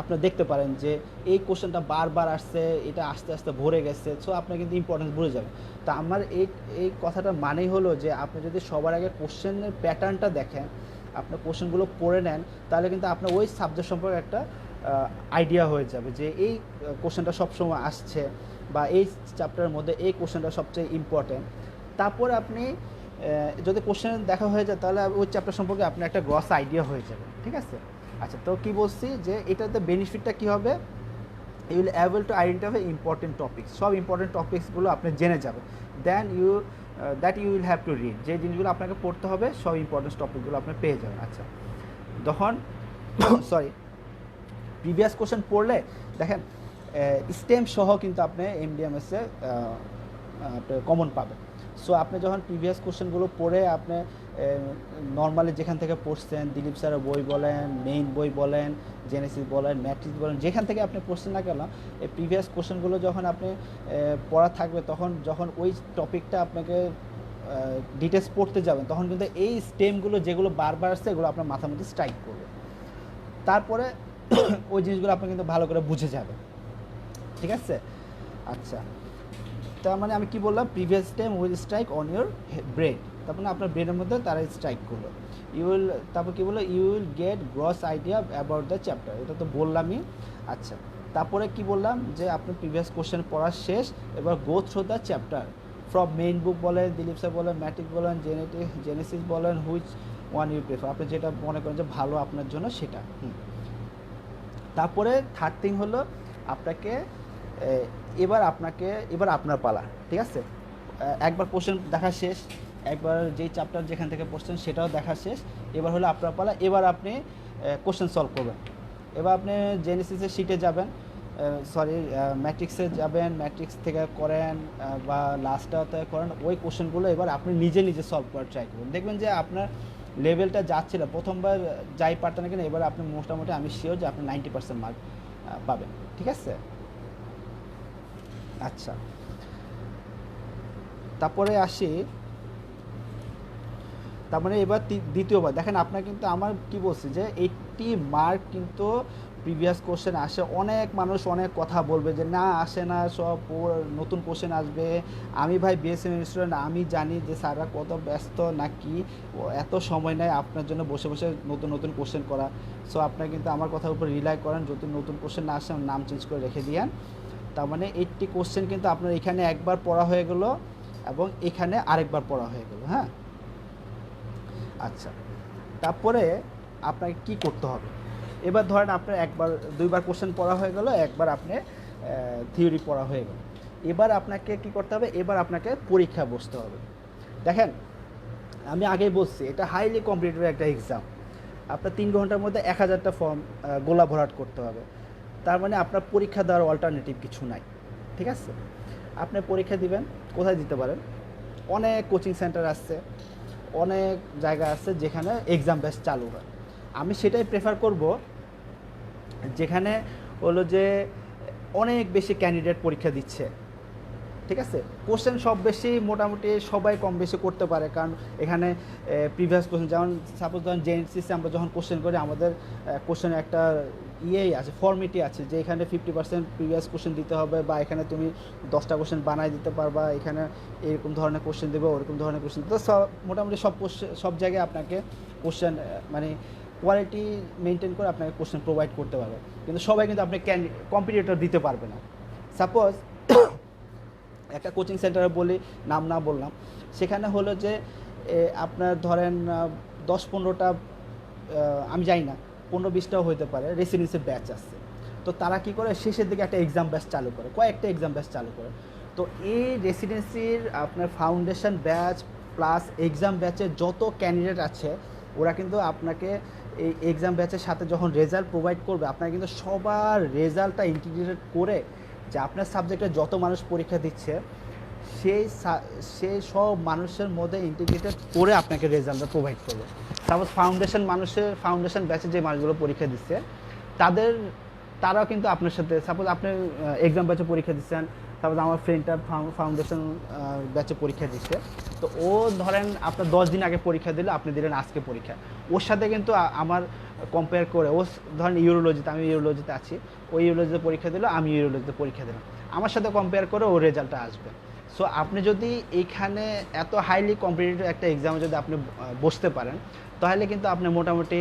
Speaker 1: আপনি দেখতে পারেন যে এই কোশ্চেনটা বারবার আসছে, এটা আস্তে আস্তে ভরে গেছে, সো আপনি কিন্তু ইম্পর্টেন্স ভরে যাবেন। তো আমার এই কথাটা মানেই হলো যে আপনি যদি সবার আগে কোশ্চেনের প্যাটার্নটা দেখেন, আপনার কোশ্চেনগুলো পড়ে নেন, তাহলে কিন্তু আপনার ওই সাবজেক্ট সম্পর্কে একটা আইডিয়া হয়ে যাবে যে এই কোশ্চেনটা সবসময় আসছে বা এই চ্যাপ্টারের মধ্যে এই কোশ্চেনটা সবচেয়ে ইম্পর্টেন্ট। তারপরে আপনি যদি কোশ্চেন দেখা হয়ে যায়, তাহলে ওই চ্যাপ্টার সম্পর্কে আপনার একটা গ্রস আইডিয়া হয়ে যাবে, ঠিক আছে। আচ্ছা, তো কী বলছি যে এটাতে বেনিফিটটা কী হবে, you will able to identify important topics, সব ইম্পর্টেন্ট টপিক্সগুলো আপনি জেনে যাবেন। Then that you will have to read, যে জিনিসগুলো আপনাকে পড়তে হবে সব ইম্পর্টেন্ট টপিকগুলো আপনি পেয়ে যাবেন। আচ্ছা, তখন সরি প্রিভিয়াস কোশ্চেন পড়লে দেখেন স্টেম সহ কিন্তু আপনি এমডিএমএসে আপনি কমন পাবেন। সো আপনি যখন প্রিভিয়াস কোশ্চেনগুলো পড়ে আপনি নর্মালি যেখান থেকে পড়ছেন, দিলীপ স্যারের বই বলেন, মেইন বই বলেন, জেনেসিস বলেন, ম্যাট্রিক্স বলেন, যেখান থেকে আপনি পড়ছেন না কেন, এই প্রিভিয়াস কোশ্চেনগুলো যখন আপনি পড়া থাকবে, তখন যখন ওই টপিকটা আপনাকে ডিটেলস পড়তে যাবেন, তখন কিন্তু এই স্টেমগুলো যেগুলো বারবার আসছে এগুলো আপনার মাথার মধ্যে স্ট্রাইক করবে। তারপরে ওই জিনিসগুলো আপনি কিন্তু ভালো করে বুঝে যাবেন, ঠিক আছে। আচ্ছা, তার মানে আমি কি বললাম, previous time will strike on your brain, তার মানে আপনার ব্রেনের মধ্যে তারা স্ট্রাইক করলো। ইউ উইল, তারপর কী বললো, you will get gross idea about the chapter, এটা তো বললামই। আচ্ছা, তারপরে কি বললাম যে আপনার প্রিভিয়াস কোশ্চেন পড়া শেষ, এবার go through the chapter from main book বলেন, দিলীপ স্যার বলেন, ম্যাট্রিক বলেন, জেনেসিস বলেন, হুইচ ওয়ান ইউ প্রেফার, আপনি যেটা মনে করেন যে ভালো আপনার জন্য সেটা। তারপরে থার্ড থিং হলো আপনাকে এবার আপনার পালা, ঠিক আছে। একবার কোশ্চেন দেখা শেষ, একবার যেই চ্যাপ্টার যেখান থেকে পড়ছেন সেটাও দেখা শেষ, এবার হলো আপনার পালা। এবার আপনি কোশ্চেন সলভ করবেন। এবার আপনি জেনেসিসের শিটে যাবেন, ম্যাট্রিক্সে যাবেন, ম্যাট্রিক্স থেকে করেন বা লাস্টটাতে করেন, ওই কোশ্চেনগুলো এবার আপনি নিজে নিজে সলভ করার ট্রাই করবেন। দেখবেন যে আপনার লেভেলটা যাচ্ছিল, প্রথমবার যাই পারতেন না কেন, এবার আপনি মোটামুটি আমি শিওর যে আপনি 90% মার্ক পাবেন, ঠিক আছে। আচ্ছা, তারপরে আসি, তারপরে এবার দ্বিতীয়বার দেখেন, আপনার কিন্তু আমার কি বলছি যে 80 মার্ক কিন্তু প্রিভিয়াস কোশ্চেন আসে। অনেক মানুষ অনেক কথা বলবে যে না আসে না, সব নতুন কোশ্চেন আসবে। আমি ভাই বিএসএম স্টুডেন্ট, আমি জানি যে স্যাররা কত ব্যস্ত নাকি, এত সময় নেয় আপনার জন্য বসে বসে নতুন নতুন কোশ্চেন করা। সো আপনার কিন্তু আমার কথার উপর রিলাই করেন, যদি নতুন কোশ্চেন না আসে নাম চেঞ্জ করে রেখে দিয়েন। তার মানে 80 কোশ্চেন কিন্তু আপনার এখানে একবার পড়া হয়ে গেল এবং এখানে আরেকবার পড়া হয়ে গেল, হ্যাঁ। আচ্ছা, তারপরে আপনাকে কি করতে হবে, এবার ধরেন আপনার দুইবার কোশ্চেন পড়া হয়ে গেল, একবার আপনি থিওরি পড়া হয়ে গেল, এবার আপনাকে কি করতে হবে, এবার আপনাকে পরীক্ষা বসতে হবে। দেখেন, আমি আগেই বলছি এটা হাইলি কম্পিটিটিভ একটা এক্সাম। আপনার 3 ঘন্টার মধ্যে 1000টা ফর্ম গোলা ভরাট করতে হবে। তার মানে আপনার পরীক্ষা দেওয়ার অল্টারনেটিভ কিছু নাই, ঠিক আছে। আপনি পরীক্ষা দিবেন, কোথায় দিতে পারেন, অনেক কোচিং সেন্টার আসছে, অনেক জায়গা আছে যেখানে এক্সাম বেস চালু হয়। আমি সেটাই প্রেফার করব যেখানে হলো যে অনেক বেশি ক্যান্ডিডেট পরীক্ষা দিচ্ছে, ঠিক আছে। কোশ্চেন সব বেশি মোটামুটি সবাই কম বেশি করতে পারে, কারণ এখানে প্রিভিয়াস কোশ্চেন, যেমন সাপোজ ধরেন জেনেসিসে আমরা যখন কোশ্চেন করি, আমাদের কোশ্চেনে একটা আছে, ফর্মেটি আছে যে এখানে 50% প্রিভিয়াস কোশ্চেন দিতে হবে, বা এখানে তুমি 10টা কোশ্চেন বানাই দিতে পারবা, এখানে এরকম ধরনের কোশ্চেন দেবে, ওরকম ধরনের কোশ্চেন। তো মোটামুটি সব জায়গায় আপনাকে কোশ্চেন মানে কোয়ালিটি মেনটেন করে আপনাকে কোশ্চেন প্রোভাইড করতে পারবে, কিন্তু সবাই কিন্তু আপনি কম্পিটিটর দিতে পারবে না। সাপোজ একটা কোচিং সেন্টারে বলি, নাম না বললাম, সেখানে হলো যে আপনার ধরেন 10-15টা, আমি জানি না 15-20টাও হতে পারে রেসিডেন্সির ব্যাচ আছে। তো তারা কি করে, শেষের দিকে একটা এক্সাম ব্যাচ চালু করে, কয়েকটা এক্সাম ব্যাচ চালু করে। তো এই রেসিডেন্সির আপনার ফাউন্ডেশন ব্যাচ প্লাস এক্সাম ব্যাচের যত ক্যান্ডিডেট আছে, ওরা কিন্তু আপনাকে এই এক্সাম ব্যাচের সাথে যখন রেজাল্ট প্রোভাইড করবে, আপনারা কিন্তু সবার রেজাল্টটা ইন্টিগ্রেটেড করে, যে আপনার সাবজেক্টে যত মানুষ পরীক্ষা দিচ্ছে সেই সব মানুষের মধ্যে ইন্টিগ্রেটেড করে আপনাকে রেজাল্টটা প্রোভাইড করবে। সাপোজ ফাউন্ডেশন ব্যাচে যে মানুষগুলো পরীক্ষা দিচ্ছে তারাও কিন্তু আপনার সাথে, সাপোজ আপনি এক্সাম ব্যাচে পরীক্ষা দিচ্ছেন, তারপর আমার ফ্রেন্ডটা ফাউন্ডেশন ব্যাচে পরীক্ষা দিচ্ছে, তো ও ধরেন আপনার 10 দিন আগে পরীক্ষা দিলে, আপনি দিলেন আজকে পরীক্ষা, ওর সাথে কিন্তু আমার কম্পেয়ার করে, ও ধরেন ইউরোলজিতে, আমি ইউরোলজিতে আছি, ও ইউরোলজিতে পরীক্ষা দিল, আমি ইউরোলজিতে পরীক্ষা দিলাম, আমার সাথে কম্পেয়ার করে ওর রেজাল্টটা আসবে। সো আপনি যদি এইখানে এত হাইলি কম্পিটিটিভ একটা এক্সামে যদি আপনি বসতে পারেন, তাহলে কিন্তু আপনি মোটামুটি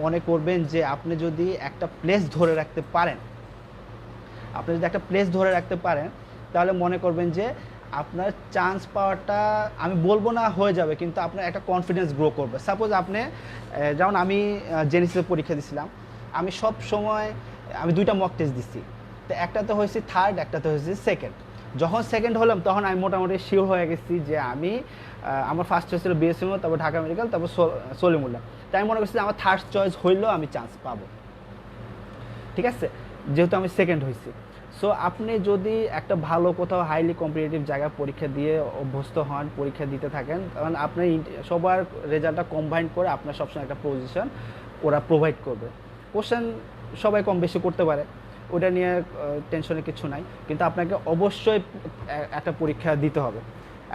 Speaker 1: মনে করবেন যে আপনি যদি একটা প্লেস ধরে রাখতে পারেন, আপনি যদি একটা প্লেস ধরে রাখতে পারেন, তাহলে মনে করবেন যে আপনার চান্স পাওয়াটা, আমি বলবো না হয়ে যাবে, কিন্তু আপনার একটা কনফিডেন্স গ্রো করবে। সাপোজ আপনি যেমন আমি জেনেসিসে পরীক্ষা দিয়েছিলাম, আমি সব সময় আমি 2টা মক টেস্ট দিচ্ছি, তো একটাতে হয়েছে থার্ড, একটাতে হয়েছে সেকেন্ড। যখন সেকেন্ড হলাম তখন আমি মোটামুটি শিওর হয়ে গেছি যে আমি, আমার ফার্স্ট চয়েস ছিল বিএসএমও, তারপর ঢাকা মেডিকেল, তারপর সলিমুল্লাহ। তাই আমি মনে করছি যে আমার থার্ড চয়েস হইলেও আমি চান্স পাবো, ঠিক আছে, যেহেতু আমি সেকেন্ড হয়েছি। সো আপনি যদি একটা ভালো কোথাও হাইলি কম্পিটিটিভ জায়গায় পরীক্ষা দিয়ে অভ্যস্ত হন, পরীক্ষা দিতে থাকেন, কারণ আপনার সবার রেজাল্টটা কম্বাইন করে আপনার সবসময় একটা পজিশন ওরা প্রোভাইড করবে। কোশ্চেন সবাই কম বেশি করতে পারে, ওটা নিয়ে টেনশনের কিছু নাই, কিন্তু আপনাকে অবশ্যই একটা পরীক্ষা দিতে হবে।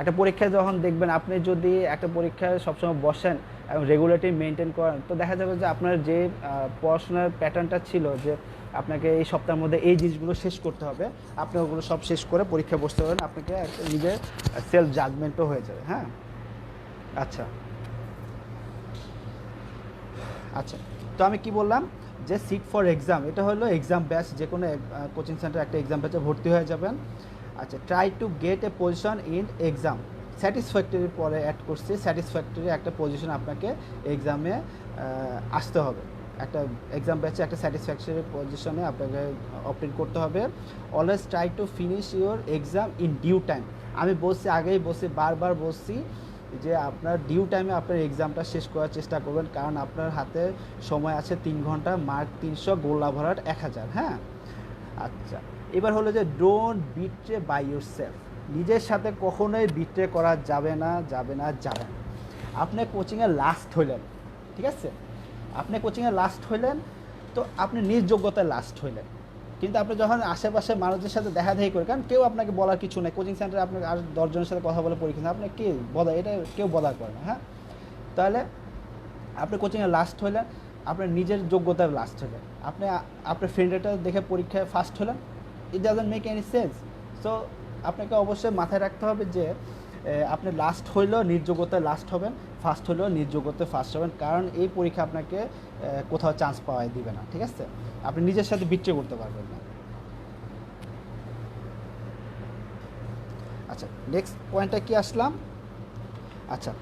Speaker 1: একটা পরীক্ষায় যখন দেখবেন, আপনি যদি একটা পরীক্ষায় সবসময় বসেন এবং রেগুলারলি মেনটেন করেন, তো দেখা যাবে যে আপনার যে পড়াশোনার প্যাটার্নটা ছিল যে আপনাকে এই সপ্তাহের মধ্যে এই জিনিসগুলো শেষ করতে হবে, আপনি ওগুলো সব শেষ করে পরীক্ষা বসতে পারেন, আপনাকে নিজের সেলফ জাজমেন্টও হয়ে যাবে। হ্যাঁ, আচ্ছা আচ্ছা, তো আমি কি বললাম যে সিট ফর এক্সাম, এটা হলো এক্সাম ব্যাচ, যে কোনো কোচিং সেন্টার একটা এক্সাম ব্যাচে ভর্তি হয়ে যাবেন। আচ্ছা, try to get A position in exam, satisfactory পরে অ্যাড করছি, স্যাটিসফ্যাক্টরি একটা পজিশন আপনাকে এক্সামে আসতে হবে, একটা এক্সাম ব্যাচে একটা স্যাটিসফ্যাক্টরি পজিশনে আপনাকে অপটেন করতে হবে। Always try to finish your exam in due time, আমি বলছি, আগেই বলছি, বারবার বলছি যে আপনার ডিউ টাইমে আপনার এক্সামটা শেষ করার চেষ্টা করবেন, কারণ আপনার হাতে সময় আছে 3 ঘন্টা, মার্ক 300, গোল লাভারাট 1000। হ্যাঁ, আচ্ছা, এবার হলো যে don't betray by yourself, নিজের সাথে কখনোই বিট্রে করা যাবে না, যাবে না, যাবে না। আপনি কোচিংয়ে লাস্ট হইলেন, ঠিক আছে, আপনি কোচিংয়ে লাস্ট হইলেন, তো আপনি নিজ যোগ্যতায় লাস্ট হইলেন, কিন্তু আপনি যখন আশেপাশে মানুষদের সাথে দেখা দেখি করে, কারণ কেউ আপনাকে বলার কিছু নেই, কোচিং সেন্টারে আপনি আর 10 জনের সাথে কথা বলে পরীক্ষা, আপনি কে বলা, এটা কেউ বলার করে না। হ্যাঁ, তাহলে আপনি কোচিংয়ে লাস্ট হলেন, আপনার নিজের যোগ্যতায় লাস্ট হলেন, আপনি আপনার ফ্রেন্ডেরটা দেখে পরীক্ষায় ফার্স্ট হলেন, it doesn't make any sense. So আপনাকে অবশ্যই মাথায় রাখতে হবে যে আপনি লাস্ট হইলেও নিজ যোগ্যতায় লাস্ট হবেন, ফার্স্ট হইলেও নিজ যোগ্যতায় ফার্স্ট হবেন, কারণ এই পরীক্ষা আপনাকে কোথাও চান্স পাওয়াই দিবে না, ঠিক আছে, আপনি নিজের সাথে বিট্রে করতে পারবেন না। আচ্ছা, নেক্সট পয়েন্টটা কি আসলাম, আচ্ছা,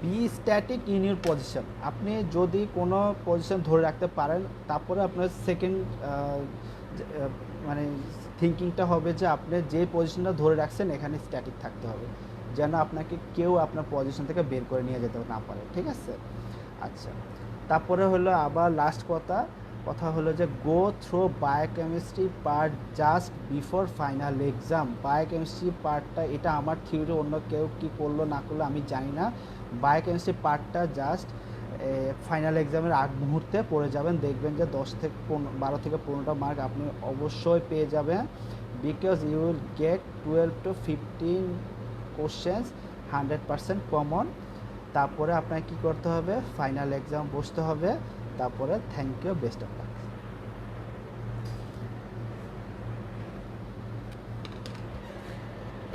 Speaker 1: be static in your position, আপনি যদি কোনো পজিশন ধরে রাখতে পারেন, তারপরে আপনার সেকেন্ড মানে থিঙ্কিংটা হবে যে আপনি যে পজিশনটা ধরে রাখছেন এখানে স্ট্যাটিক থাকতে হবে, যেন আপনাকে কেউ আপনার পজিশন থেকে বের করে নিয়ে যেতে না পারে, ঠিক আছে। আচ্ছা, তারপরে হলো আবার লাস্ট কথা হলো যে go through biochemistry part just before final exam. Biochemistry পার্টটা, এটা আমার থিওরি, অন্য কেউ কী করলো না করলো আমি জানি না, বায়োকেমিস্ট্রি পার্টটা জাস্ট ফাইনাল এক্সামের আগ মুহূর্তে পড়ে যাবেন, দেখবেন যে 12 থেকে 15টা মার্ক আপনি অবশ্যই পেয়ে যাবেন, because you will get 12 to 15 questions 100% common. তারপরে আপনাকে কী করতে হবে, ফাইনাল এক্সাম বসতে হবে, তারপরে thank you, best of luck.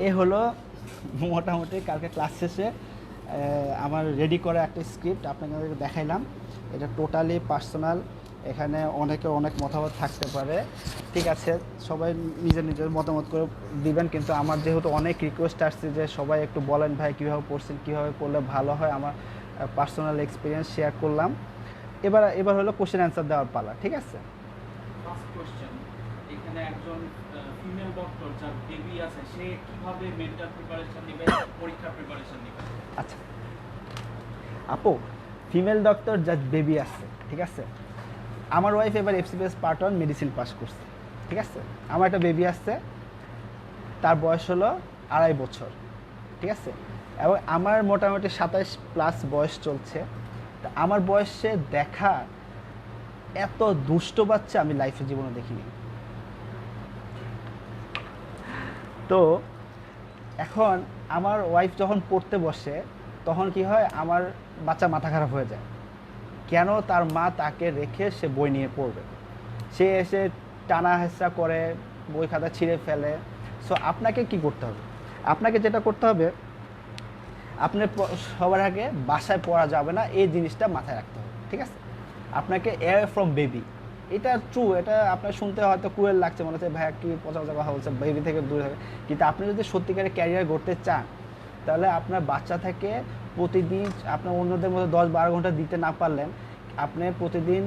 Speaker 1: এ হলো মোটামুটি কালকে ক্লাস শেষে আমার রেডি করা একটা স্ক্রিপ্ট আপনাদের দেখাইলাম, এটা টোটালি পার্সোনাল, এখানে অনেকে অনেক মতামত থাকতে পারে, ঠিক আছে, সবাই নিজের নিজের মতামত করে দিবেন, কিন্তু আমার যেহেতু অনেক রিকোয়েস্ট আসছে যে সবাই একটু বলেন ভাই কীভাবে পড়ছেন, কীভাবে করলে ভালো হয়, আমার পার্সোনাল এক্সপিরিয়েন্স শেয়ার করলাম। এবার হলো কোশ্চেন অ্যান্সার দেওয়ার পালা, ঠিক আছে।
Speaker 2: ফার্স্ট কোশ্চেন, এখানে একজন ফিমেল ডক্টর যার বেবি আছে সে কিভাবে মেন্টাল প্রিপারেশন নেবে, পরীক্ষার প্রিপারেশন নেবে?
Speaker 1: আচ্ছা আপু, ফিমেল ডক্টর যার বেবি আছে, ঠিক আছে, আমার ওয়াইফ এবার এফসিপিএস পার্ট 1 মেডিসিন পাস করছে, ঠিক আছে, আমার একটা বেবি আসছে, তার বয়স হলো 2.5 বছর, ঠিক আছে, এবং আমার মোটামুটি 27+ বয়স চলছে, তা আমার বয়সে দেখা এত দুষ্ট বাচ্চা আমি লাইফে জীবনে দেখিনি। তো এখন আমার ওয়াইফ যখন পড়তে বসে তখন কি হয়, আমার বাচ্চা মাথা খারাপ হয়ে যায়, কেন তার মা তাকে রেখে সে বই নিয়ে পড়বে। সে এসে টানা হেঁচড়া করে, বই খাতা ছিঁড়ে ফেলে। সো আপনাকে কি করতে হবে, আপনাকে যেটা করতে হবে, আপনি সবার আগে বাসায় পড়া যাবে না এই জিনিসটা মাথায় রাখতে হবে, ঠিক আছে। আপনাকে এয়ার ফ্রম বেবি, এটা ট্রু, এটা আপনার শুনতে হয়তো ক্রুয়েল লাগছে, মনে হচ্ছে ভাইয়া কি পচা পচা কথা বলছে, বেবি থেকে দূরে থাকে। কিন্তু আপনি যদি সত্যিকারের ক্যারিয়ার গড়তে চান, তাহলে আপনার বাচ্চা থেকে প্রতিদিন আপনার অন্যদের মধ্যে 10-12 ঘন্টা দিতে না পারলেন, আপনি প্রতিদিন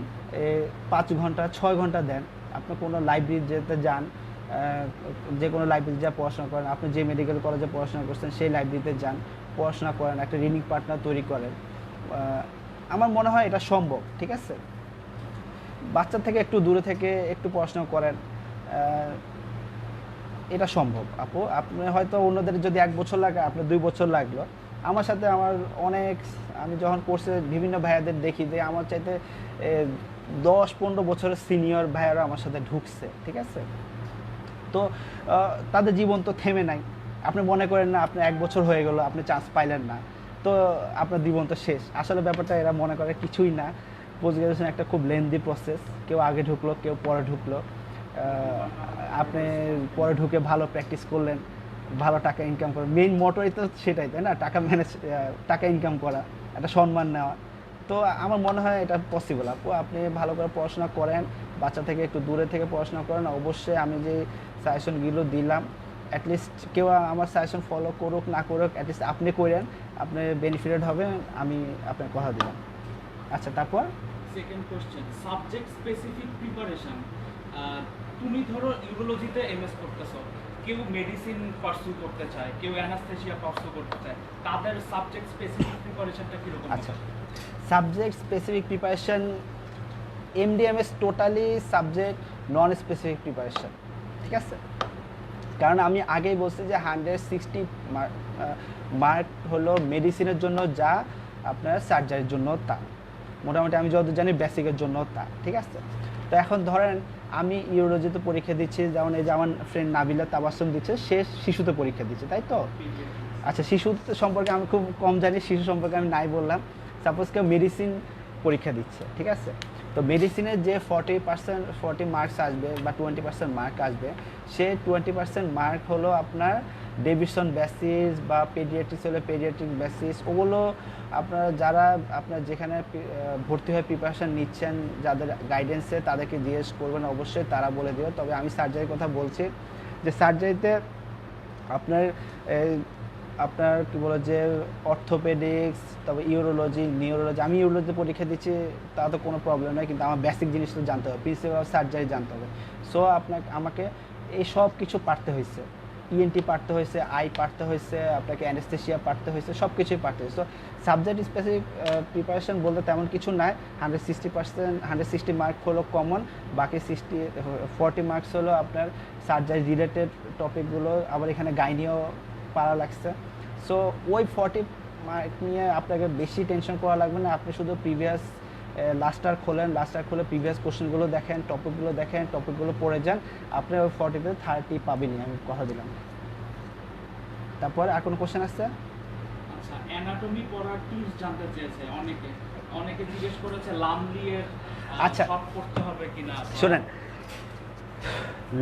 Speaker 1: 5 ঘন্টা 6 ঘন্টা দেন। আপনি কোনো লাইব্রেরি যেতে যান, যে কোনো লাইব্রেরি যা পড়াশোনা করেন, আপনি যে মেডিকেল কলেজে পড়াশোনা করছেন সেই লাইব্রেরিতে যান, পড়াশোনা করেন, একটা রিডিং পার্টনার তৈরি করেন। আমার মনে হয় এটা সম্ভব, ঠিক আছে। বাচ্চা থেকে একটু দূরে থেকে একটু পড়াশোনা করেন, এটা সম্ভব আপু। আপনি হয়তো অন্যদের যদি 1 বছর লাগে, আপনার 2 বছর লাগলো। আমার সাথে আমার অনেক, আমি যখন কোর্সে বিভিন্ন ভাইয়াদের দেখি যে আমার চাইতে 10-15 বছরের সিনিয়র ভাইয়ারা আমার সাথে ঢুকছে, ঠিক আছে। তো তাদের জীবন তো থেমে নাই। আপনি মনে করেন না আপনার 1 বছর হয়ে গেল, আপনি চান্স পাইলেন না, তো আপনার জীবন তো শেষ। আসলে ব্যাপারটা এরা মনে করে কিছুই না। পোস্ট গ্রাজুয়েশন একটা খুব লেন্দি প্রসেস, কেউ আগে ঢুকলো, কেউ পরে ঢুকলো। আপনি পরে ঢুকে ভালো প্র্যাকটিস করলেন, ভালো টাকা ইনকাম করেন, মেইন মোটরই তো সেটাই, তাই না? টাকা ম্যানেজ, টাকা ইনকাম করা, একটা সম্মান নেওয়া। তো আমার মনে হয় এটা পসিবল আপু। আপনি ভালো করে পড়াশোনা করেন, বাচ্চা থেকে একটু দূরে থেকে পড়াশোনা করেন। অবশ্যই আমি যে সাজেশনগুলো দিলাম, অ্যাটলিস্ট কেউ আমার সাজেশন ফলো করুক না করুক, অ্যাটলিস্ট আপনি করেন, আপনি বেনিফিটেড হবেন, আমি আপনার কথা দিলাম। আচ্ছা, তারপর
Speaker 2: second question, subject specific preparation. তুমি ধরো ইউরোলজিতে এমএস করতেছো, কেউ মেডিসিন পার্সু করতে চায়, কেউ অ্যানাস্থেসিয়া পার্সু করতে চায়, তাদের সাবজেক্ট স্পেসিফিক প্রিপারেশনটা কিরকম?
Speaker 1: আচ্ছা, subject specific preparation, MD MS totally subject non specific preparation, ঠিক আছে। কারণ আমি আগেই বলছি যে 160 মার্ক হলো মেডিসিনের জন্য যা আপনার সার্জারির জন্য তা, মোটামুটি আমি যত জানি বেসিকের জন্য তা, ঠিক আছে। তো এখন ধরেন আমি ইউরোলজিতে পরীক্ষা দিচ্ছি, যেমন এই যে আমার ফ্রেন্ড নাবিলা তাবাসসুম দিচ্ছে, সে শিশুতে পরীক্ষা দিচ্ছে, তাই তো। আচ্ছা, শিশু সম্পর্কে আমি খুব কম জানি, শিশু সম্পর্কে আমি নাই বললাম। সাপোজ কেউ মেডিসিন পরীক্ষা দিচ্ছে, ঠিক আছে। তো মেডিসিনের যে 40 মার্কস আসবে বা 20% মার্ক আসবে, সে 20% মার্ক হলো আপনার ডেভিডসন বেসিস বা পেডিয়াট্রিক্স হলে পেডিয়াট্রিক বেসিস। ওগুলো আপনারা যারা আপনার যেখানে ভর্তি হয়ে প্রিপারেশান নিচ্ছেন, যাদের গাইডেন্সে, তাদেরকে জিজ্ঞেস করবেন, অবশ্যই তারা বলে দেবে। তবে আমি সার্জারির কথা বলছি, যে সার্জারিতে আপনার আপনার কী বলে যে অর্থোপেডিক্স, তবে ইউরোলজি, নিউরোলজি। আমি ইউরোলজি পরীক্ষা দিচ্ছি, তা তো কোনো প্রবলেম নয়, কিন্তু আমার বেসিক জিনিসটা জানতে হবে, প্রিন্সিপাল সার্জারি জানতে হবে। সো আমাকে এই সব কিছু পারতে হয়েছে, ইএনটি পারতে হয়েছে, আই পারতে হয়েছে, আপনাকে অ্যানেস্থেসিয়া পারতে হয়েছে, সব কিছুই পারতে হয়েছে। সো সাবজেক্ট স্পেসিফিক প্রিপারেশন বলতে তেমন কিছু নাই। 160 মার্ক হলো কমন, বাকি 40 মার্কস হলো আপনার সার্জারি রিলেটেড টপিকগুলো। আবার এখানে গাইনিও পারা লাগছে। সো ওই 40 মার্ক নিয়ে আপনাকে বেশি টেনশন করা লাগবে না। আপনি শুধু প্রিভিয়াস লাস্টার খুলে প্রিভিয়াস কোশ্চেনগুলো দেখেন, টপিকগুলো পড়ে যান, আপনি ওই 40-তে 30 পাবেনই, আমি কথা দিলাম। তারপর আর কোনো কোশ্চেন আছে?
Speaker 2: আচ্ছা, অ্যানাটমি পড়ার টিপস জানতে চেয়েছে অনেকে জিজ্ঞেস করেছে লামলি এর
Speaker 1: আচ্ছা,
Speaker 2: সব পড়তে হবে কিনা।
Speaker 1: শোনেন,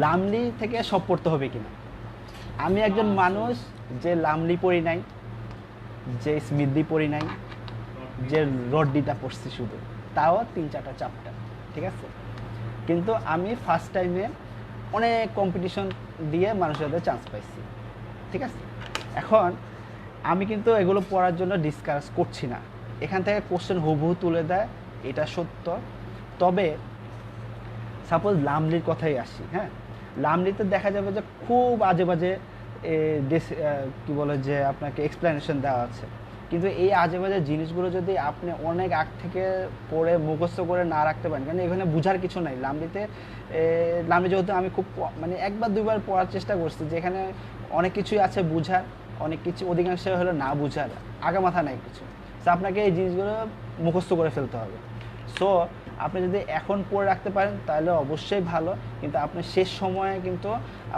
Speaker 1: লামলি থেকে সব পড়তে হবে কিনা, আমি একজন মানুষ যে লামলি পড়ি নাই, যে স্মিথি পড়ি নাই, যে রড্ডিটা পড়ছি শুধু, তাও 3-4টা চ্যাপ্টার, ঠিক আছে। কিন্তু আমি ফার্স্ট টাইমে অনেক কম্পিটিশন দিয়ে মানুষের চান্স পাইছি, ঠিক আছে। এখন আমি কিন্তু এগুলো পড়ার জন্য ডিসকাস করছি না, এখান থেকে কোশ্চেন হুবহু তুলে দেয়, এটা সত্য। তবে সাপোজ লামলির কথাই আসি, হ্যাঁ, লামলিতে দেখা যাবে যে খুব আজে বাজে কী বলে যে আপনাকে এক্সপ্লেনেশন দেওয়া আছে। কিন্তু এই আজে বাজে জিনিসগুলো যদি আপনি অনেক আগ থেকে পড়ে মুখস্থ করে না রাখতে পারেন, কারণ এখানে বুঝার কিছু নাই লামলিতে। লামলি যেহেতু আমি খুব মানে 1-2 বার পড়ার চেষ্টা করছি, যেখানে অনেক কিছুই আছে বুঝার, অনেক কিছু অধিকাংশ হলো না বুঝার, আগা মাথা নাই কিছু। তো আপনাকে এই জিনিসগুলো মুখস্থ করে ফেলতে হবে। সো আপনি যদি এখন পড়ে রাখতে পারেন তাহলে অবশ্যই ভালো, কিন্তু আপনার শেষ সময়ে কিন্তু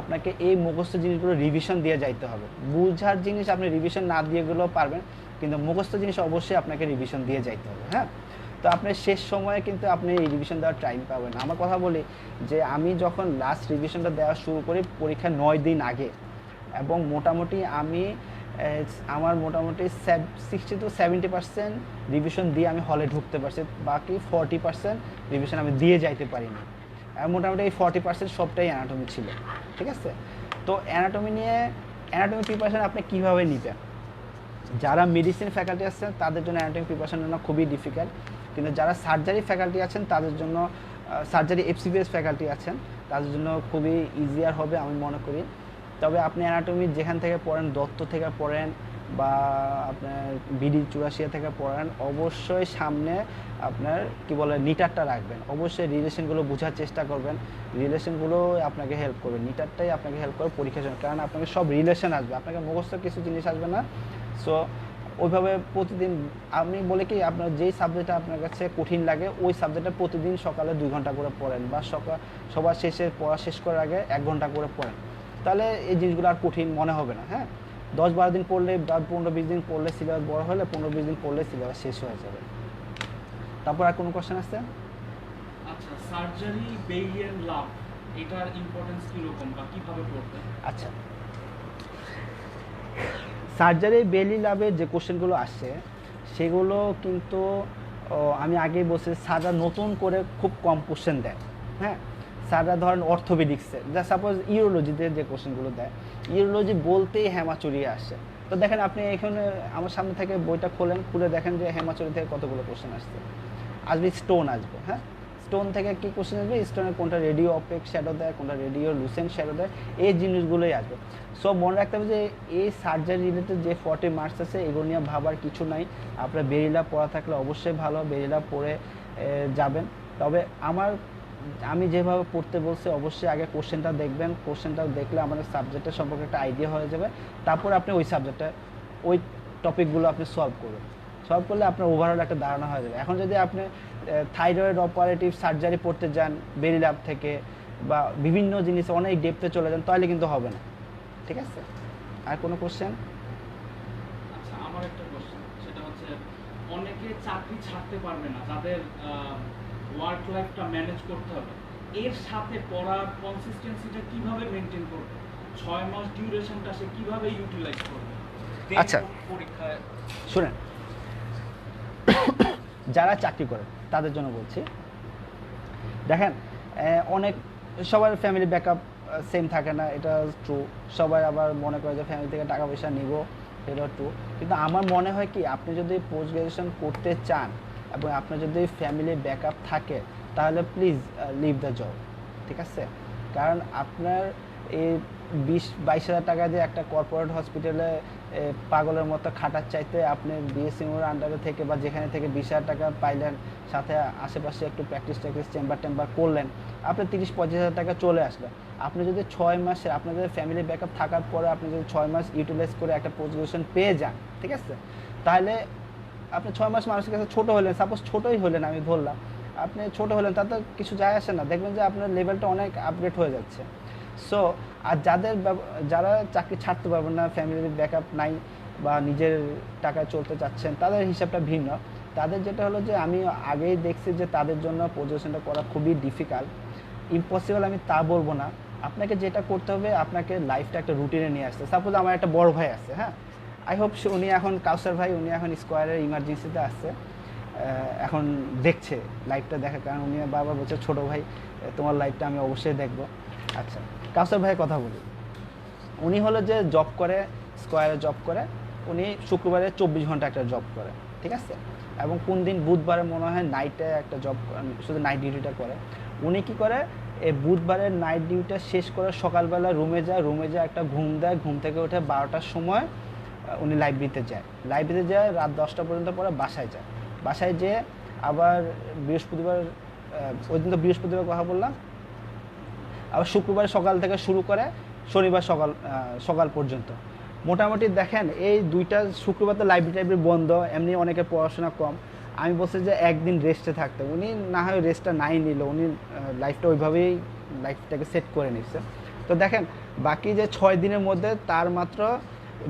Speaker 1: আপনাকে এই মুখস্থ জিনিসগুলো রিভিশন দিয়ে যাইতে হবে। বুঝার জিনিস আপনি রিভিশন না দিয়ে গেলেও পারবেন, কিন্তু মুখস্থ জিনিস অবশ্যই আপনাকে রিভিশন দিয়ে যাইতে হবে। হ্যাঁ, তো আপনার শেষ সময়ে কিন্তু আপনি এই রিভিশন দেওয়ার টাইম পাবেন। আমার কথা বলি যে আমি যখন লাস্ট রিভিশনটা দেওয়া শুরু করি পরীক্ষার 9 দিন আগে, এবং মোটামুটি আমি আমার মোটামুটি 60 to 70% রিভিশন দিয়ে আমি হলে ঢুকতে পারছি, বাকি 40% রিভিশন আমি দিয়ে যাইতে পারিনি। মোটামুটি এই 40% সবটাই অ্যানাটমি ছিল। ঠিক আছে, তো অ্যানাটমি প্রিপারেশন আপনি কীভাবে নিবেন? যারা মেডিসিন ফ্যাকাল্টি আছেন তাদের জন্য অ্যানাটমি প্রিপারেশন নেওয়া খুবই ডিফিকাল্ট, কিন্তু যারা সার্জারি ফ্যাকাল্টি আছেন তাদের জন্য, সার্জারি এফসিবিএস ফ্যাকাল্টি আছেন তাদের জন্য খুবই ইজিয়ার হবে আমি মনে করি। তবে আপনি অ্যানাটমি যেখান থেকে পড়েন, দত্ত থেকে পড়েন বা আপনার বিডি 84 থেকে পড়েন, অবশ্যই সামনে আপনার কি বলে নিটারটা রাখবেন। অবশ্যই রিলেশনগুলো বোঝার চেষ্টা করবেন, রিলেশনগুলো আপনাকে হেল্প করবে, নিটারটাই আপনাকে হেল্প করবে পরীক্ষার জন্য, কারণ আপনাকে সব রিলেশন আসবে, আপনাকে মুখস্থ কিছু জিনিস আসবে না। সো ওইভাবে প্রতিদিন আমি বলি কি, আপনার যেই সাবজেক্টটা আপনার কাছে কঠিন লাগে ওই সাবজেক্টটা প্রতিদিন সকালে 2 ঘন্টা করে পড়েন, বা সবার শেষে পড়া শেষ করার আগে 1 ঘন্টা করে পড়েন, তাহলে এই জিনিসগুলো আর কঠিন মনে হবে না। হ্যাঁ, 10-12 দিন পড়লে বা 15-20 দিন পড়লে সিলেবাস বড় হলে 15-20 দিন পড়লে সিলেবাস শেষ হয়ে যাবে। তারপর আর কোনো কোশ্চেন আছে?
Speaker 2: আচ্ছা, সার্জারি বেইলিয়ান লাভ এটার ইম্পর্টেন্স কিরকম বা কিভাবে পড়বে?
Speaker 1: আচ্ছা, সার্জারি বেলি লাভের যে কোশ্চেনগুলো আসে সেগুলো কিন্তু আমি আগেই বলছি, স্যাররা নতুন করে খুব কম কোশ্চেন দেয়। হ্যাঁ, স্যাররা ধরেন অর্থোপেডিক্সে, যা সাপোজ ইউরোলজিতে যে কোশ্চেনগুলো দেয়, ইউরোলজি বলতেই হেমাচুরি আসে। তো দেখেন আপনি এখানে আমার সামনে থেকে বইটা খোলেন, খুলে দেখেন যে হেমাচুরি থেকে কতগুলো কোশ্চেন আসছে। আসবে স্টোন আসবে, হ্যাঁ, স্টোন থেকে কী কোশ্চেন আসবে, স্টোনের কোনটা রেডিও অপেক শ্যাডো দেয়, কোনটা রেডিও লুসেন্ট শ্যাডো দেয়, এই জিনিসগুলোই আসবে। সো মনে রাখতে হবে যে এই সার্জারি রিলেটেড যে 40 মার্কস আছে এগুলো নিয়ে ভাবার কিছু নাই। আপনার বেরিলা পড়া থাকলে অবশ্যই ভালো, বেরিলা পড়ে যাবেন। তবে আমি যেভাবে পড়তে বলছি অবশ্যই আগে কোশ্চেনটা দেখবেন, কোশ্চেনটা দেখলে আমাদের সাবজেক্টের সম্পর্কে একটা আইডিয়া হয়ে যাবে, তারপর আপনি ওই সাবজেক্টে ওই টপিকগুলো আপনি সলভ করবেন। সলভ করলে আপনার ওভারঅল একটা ধারণা হয়ে যাবে। এখন যদি আপনি থাইরয়েড অপারেটিভ সার্জারি পড়তে যান বেরিলাভ থেকে, বা বিভিন্ন জিনিস অনেক ডেপথে চলে যান, তাহলে কিন্তু হবে না। ঠিক আছে, আর কোনো কোশ্চেন?
Speaker 2: আচ্ছা, আমার একটা কোশ্চেন, সেটা হচ্ছে অনেকে চাকরি ছাড়তে পারবে না, যাদের ওয়ার্ক লাইফটা ম্যানেজ করতে হবে, এর সাথে পড়ার কনসিস্টেন্সিটা কিভাবে মেনটেন করবে? 6 মাস ডিউরেশনটা সে কিভাবে ইউটিলাইজ করবে?
Speaker 1: আচ্ছা,
Speaker 2: পরীক্ষায়
Speaker 1: শুনেন, যারা চাকরি করে তাদের জন্য বলছি, দেখেন অনেক সবার ফ্যামিলি ব্যাকআপ সেম থাকে না, এটা ট্রু। সবাই আবার মনে করে যে ফ্যামিলি থেকে টাকা পয়সা নিব, এটা ট্রু। কিন্তু আমার মনে হয় কি, আপনি যদি পোস্ট গ্রাজুয়েশন করতে চান এবং আপনার যদি ফ্যামিলি ব্যাকআপ থাকে তাহলে প্লিজ লিভ দ্য জব। ঠিক আছে, কারণ আপনার এই 20-22 হাজার টাকা দিয়ে একটা কর্পোরেট হসপিটালে পাগলের মতো খাটার চাইতে আপনি বিএসসির আন্ডারে থেকে বা যেখানে থেকে 20,000 টাকা পাইলেন, সাথে আশেপাশে একটু প্র্যাকটিস চেম্বার করলেন, আপনি 30-35 হাজার টাকা চলে আসলো। আপনি যদি 6 মাসে আপনাদের ফ্যামিলি ব্যাকআপ থাকার পরে আপনি যদি 6 মাস ইউটিলাইজ করে একটা পোস্ট গ্রাজুয়েশন পেয়ে যান, ঠিক আছে, তাহলে আপনি 6 মাস মানুষের কাছে ছোটো হলেন, সাপোজ ছোটোই হলেন, আমি ধরলাম আপনি ছোটো হলেন, তাতে কিছু যায় আসে না, দেখবেন যে আপনার লেভেলটা অনেক আপগ্রেড হয়ে যাচ্ছে। সো আর যারা চাকরি ছাড়তে পারবেন না, ফ্যামিলির ব্যাকআপ নাই বা নিজের টাকায় চলতে চাচ্ছেন, তাদের হিসাবটা ভিন্ন। তাদের যেটা হলো যে আমি আগেই দেখছি যে তাদের জন্য পজিশনটা করা খুবই ডিফিকাল্ট, ইম্পসিবল আমি তা বলবো না। আপনাকে যেটা করতে হবে, আপনাকে লাইফটা একটা রুটিনে নিয়ে আসতে। সাপোজ আমার একটা বড় ভাই আছে, হ্যাঁ, আই হোপ উনি এখন কাউসার ভাই, উনি এখন স্কোয়ারের ইমার্জেন্সিতে আসছে, এখন দেখছে লাইফটা দেখা, কারণ উনি বারবার বলছে ছোটো ভাই তোমার লাইফটা আমি অবশ্যই দেখবো। আচ্ছা, কাউসার ভাইয়ের কথা বলি, উনি হলো যে জব করে, স্কোয়ারে জব করে, উনি শুক্রবারে 24 ঘন্টা একটা জব করে, ঠিক আছে, এবং কোন দিন বুধবারে মনে হয় নাইটে একটা জব, শুধু নাইট ডিউটিটা করে। উনি কি করে, এই বুধবারের নাইট ডিউটিটা শেষ করে সকালবেলা রুমে যায় একটা ঘুম দেয়, ঘুম থেকে উঠে 12টার সময় উনি লাইব্রেরিতে যায়, রাত 10টা পর্যন্ত পরে বাসায় যেয়ে আবার বৃহস্পতিবার, ওই দিন তো বৃহস্পতিবার কথা বললাম, আবার শুক্রবার সকাল থেকে শুরু করে শনিবার সকাল পর্যন্ত। মোটামুটি দেখেন এই দুইটা, শুক্রবার তো লাইব্রেরি বন্ধ, এমনি অনেকের পড়াশোনা কম, আমি বলছি যে একদিন রেস্টে থাকতে, উনি না হয় রেস্টটা নাই নিল, উনি লাইফটা ওইভাবেই লাইফটাকে সেট করে নিচ্ছে। তো দেখেন বাকি যে 6 দিনের মধ্যে তার মাত্র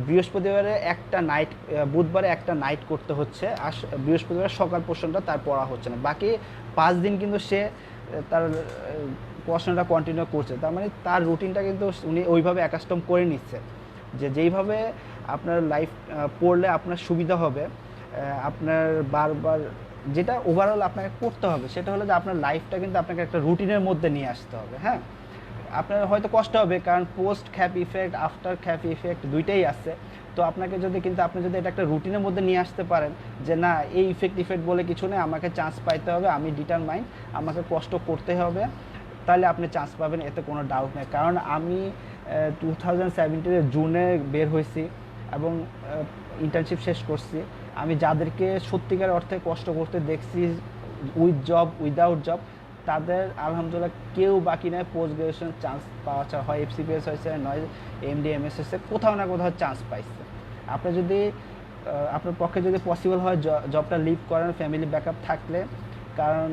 Speaker 1: বৃহস্পতিবারে একটা নাইট, বুধবারে একটা নাইট করতে হচ্ছে, আর বৃহস্পতিবার সকাল পোর্শনটা তার পড়া হচ্ছে না। বাকি 5 দিন কিন্তু সে তার পড়াশোনাটা কন্টিনিউ করছে। তার মানে তার রুটিনটা কিন্তু উনি ওইভাবে অ্যাকাস্টম করে নিচ্ছে যে যেইভাবে আপনার লাইফ পড়লে আপনার সুবিধা হবে, আপনার বারবার যেটা ওভারঅল আপনাকে করতে হবে সেটা হলো যে আপনার লাইফটা কিন্তু আপনাকে একটা রুটিনের মধ্যে নিয়ে আসতে হবে। হ্যাঁ, আপনার হয়তো কষ্ট হবে, কারণ পোস্ট খ্যাপ ইফেক্ট, আফটার খ্যাপ ইফেক্ট দুইটাই আছে। তো আপনাকে যদি কিন্তু আপনি যদি এটা একটা রুটিনের মধ্যে নিয়ে আসতে পারেন যে না এই ইফেক্ট বলে কিছু নেই, আমাকে চান্স পাইতে হবে, আমি ডিটারমাইন্ড, আমাকে কষ্ট করতে হবে, তাহলে আপনি চান্স পাবেন, এতে কোনো ডাউট নেই। কারণ আমি 2017 জুনে বের হয়েছি এবং ইন্টার্নশিপ শেষ করছি। আমি যাদেরকে সত্যিকার অর্থে কষ্ট করতে দেখছি উইথ জব উইদাউট জব, তাদের আলহামদুলিল্লাহ কেউ বাকি নেই পোস্ট গ্রাজুয়েশন চান্স পাওয়া, হয় এফসিপিএস হয়েছে, নয় এমডিএমএস হয়েছে, কোথাও না কোথাও চান্স পাইছে। আপনি যদি আপনার পক্ষে যদি পসিবল হয় জবটা লিভ করেন ফ্যামিলি ব্যাকআপ থাকলে, কারণ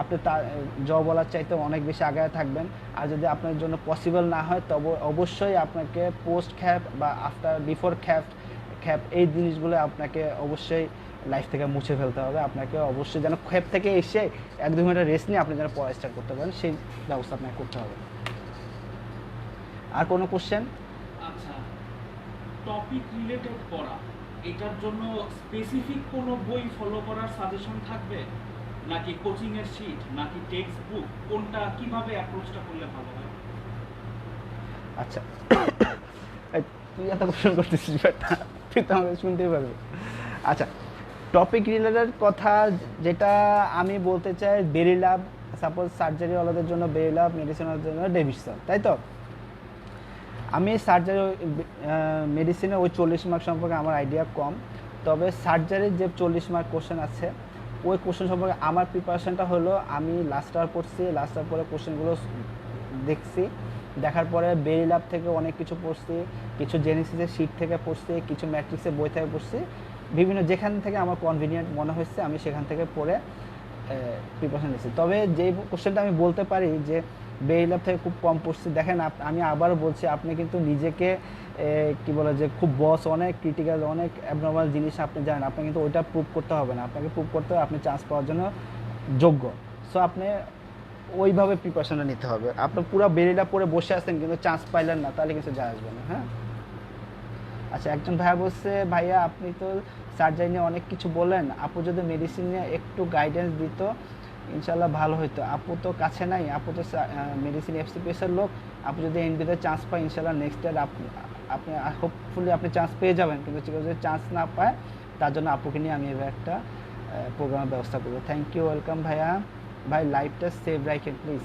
Speaker 1: আপনি তার জবওয়ালার চাইতে অনেক বেশি আগায় থাকবেন। আর যদি আপনার জন্য পসিবল না হয় তবে অবশ্যই আপনাকে পোস্ট খ্যাপ বা আফটার বিফোর খ্যাপ এই জিনিসগুলো আপনাকে অবশ্যই লাইফ থেকে মুছে ফেলতে হবে। আপনাকে অবশ্যই যেন খ্যাপ থেকে এসে 1-2 ঘন্টা রেস্ট নিয়ে আপনি যেন পড়া স্টার্ট করতে পারেন, সেই ব্যবস্থা আপনাকে করতে হবে। আর কোনো কোশ্চেন?
Speaker 2: আচ্ছা, টপিক রিলেটেড পড়া, এটার জন্য স্পেসিফিক কোনো বই ফলো করার সাজেশন থাকবে, নাকি কোচিং এর শিট, নাকি টেক্সট বুক, কোনটা কিভাবে অ্যাপ্রোচটা করলে ভালো হয়?
Speaker 1: আচ্ছা, এই, তুই এত কোশ্চেন করতেছিস ব্যাটা, তুই তো আমাকে শুনতেই পারবি। আচ্ছা, টপিক রিলেটেড কথা যেটা আমি বলতে চাই, বেরিলাভ, সাপোজ সার্জারিওয়ালাদের জন্য বেরিলাভ, মেডিসিনের জন্য ডেভিডসন, তাই তো? আমি সার্জারি মেডিসিনে ওই 40 মার্ক সম্পর্কে আমার আইডিয়া কম, তবে সার্জারির যে 40 মার্ক কোশ্চেন আছে ওই কোশ্চেন সম্পর্কে আমার প্রিপারেশনটা হলো, আমি লাস্ট আওয়ার পড়ছি, লাস্ট আওয়ার পরে কোশ্চেনগুলো দেখছি, দেখার পরে বেরিলাভ থেকে অনেক কিছু পড়ছি, কিছু জেনেসিসের শিট থেকে পড়ছি, কিছু ম্যাট্রিক্সের বই থেকে পড়ছি, বিভিন্ন যেখান থেকে আমার কনভিনিয়েন্ট মনে হচ্ছে আমি সেখান থেকে পড়ে প্রিপারেশন নিচ্ছি। তবে যে কোশ্চেনটা আমি বলতে পারি যে বেরিলাভ থেকে খুব কম পড়ছি, দেখেন আমি আবারও বলছি, আপনি কিন্তু নিজেকে কি বলে যে খুব বস, অনেক ক্রিটিক্যাল, অনেক অ্যাবনর্মাল জিনিস আপনি জানেন, আপনাকে কিন্তু ওইটা প্রুভ করতে হবে না, আপনাকে প্রুভ করতে হবে আপনি চান্স পাওয়ার জন্য যোগ্য। সো আপনি ওইভাবে প্রিপারেশনটা নিতে হবে। আপনি পুরো বেরিলাভ পড়ে বসে আছেন কিন্তু চান্স পাইলেন না, তাহলে কিছু যায় আসবে না। হ্যাঁ, আচ্ছা, একজন ভাইয়া বলছে, ভাইয়া আপনি তো সার্জারি নিয়ে অনেক কিছু বলেন, আপু যদি মেডিসিন নিয়ে একটু গাইডেন্স দিত ইনশাল্লাহ ভালো হতো। আপু তো কাছে নাই, আপু তো মেডিসিন এফসিপিএসের লোক, আপু যদি এনবিতে চান্স পায় ইনশাল্লাহ নেক্সট ইয়ার আপনি হোপফুলি আপনি চান্স পেয়ে যাবেন, কিন্তু যদি চান্স না পায় তার জন্য আপুকে নিয়ে আমি এবার একটা প্রোগ্রামের ব্যবস্থা করবো। থ্যাংক ইউ, ওয়েলকাম ভাইয়া। ভাই লাইভটা সেভ রাখেন প্লিজ।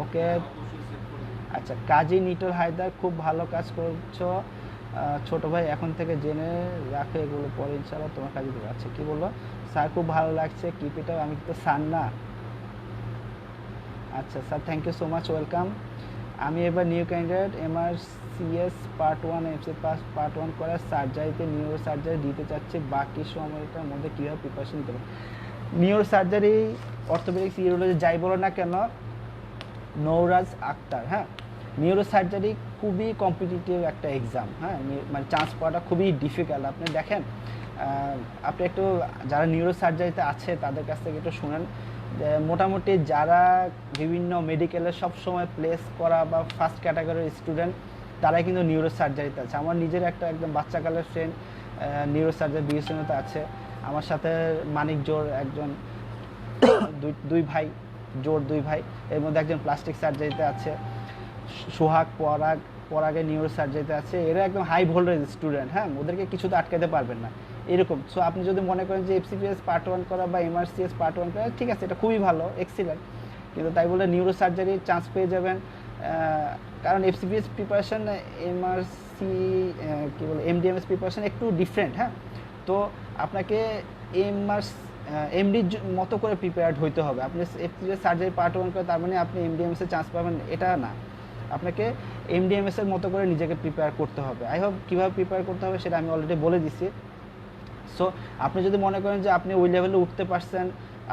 Speaker 1: ওকে,
Speaker 2: অবশ্যই সেভ করে দিন।
Speaker 1: আচ্ছা, কাজী নিটোল হায়দার, খুব ভালো কাজ করছো ছোট ভাই, এখন থেকে জেনে রাখো, এগুলো পরে ইনশাল্লাহ তোমার কাজে দেবে। আচ্ছা, কি বললো? স্যার খুব ভালো লাগছে, কিপ ইট আপ, আমি তো স্যার না। আচ্ছা sir, thank you so much, welcome. আমি এবার new candidate, MRCS part 1 FC part 1 করার সার্জারিতে নিউরো সার্জারি দিতে চাচ্ছি, বাকি সময়টার মধ্যে কীভাবে প্রিপারেশন নিতে হবে? নিউরো সার্জারি, অর্থোপেডিক্স, ইউরোলজি যাই বলো না কেন, নৌরাজ আক্তার, হ্যাঁ, নিউরো সার্জারি খুবই কম্পিটিটিভ একটা এক্সাম। হ্যাঁ, মানে চান্স পাওয়াটা খুবই ডিফিকাল্ট। আপনি দেখেন, আপনি একটু যারা নিউরো সার্জারিতে আছে তাদের কাছ থেকে একটু শুনেন, যে মোটামুটি যারা বিভিন্ন মেডিকেলে সবসময় প্লেস করা বা ফার্স্ট ক্যাটাগরির স্টুডেন্ট, তারাই কিন্তু নিউরো সার্জারিতে আছে। আমার নিজের একটা একদম বাচ্চাকালের ফ্রেন্ড নিউরো সার্জারি বিএসএনতে আছে, আমার সাথে মানিক জোর একজন, দুই ভাই, জোর দুই ভাই, এর মধ্যে একজন প্লাস্টিক সার্জারিতে আছে, সোহাগ পরাগে নিউরো সার্জারিতে আছে। এরা একদম হাই ভোল্টেজ স্টুডেন্ট। হ্যাঁ, ওদেরকে কিছু তো আটকাতে পারবেন না এরকম। সো আপনি যদি মনে করেন যে এফসিপিএস পার্ট 1 করা বা এমআরসিএস পার্ট 1 করা, ঠিক আছে, এটা খুবই ভালো, এক্সিলেন্ট, কিন্তু তাই বলে নিউরো সার্জারির চান্স পেয়ে যাবেন, কারণ এফসিপিএস প্রিপারেশন, এমআরসি কী বলে এমডিএমএস প্রিপারেশন একটু ডিফারেন্ট। হ্যাঁ, তো আপনাকে এমডির মতো করে প্রিপেয়ার্ড হইতে হবে। আপনি এফসিপিএস সার্জারি পার্ট 1 করে তার মানে আপনি এমডিএমএসে চান্স পাবেন এটা না, আপনাকে এমডিএমএস এর মতো করে নিজেকে প্রিপেয়ার করতে হবে। আই হোপ কীভাবে প্রিপেয়ার করতে হবে সেটা আমি অলরেডি বলে দিচ্ছি। সো আপনি যদি মনে করেন যে আপনি ওই লেভেলে উঠতে পারছেন,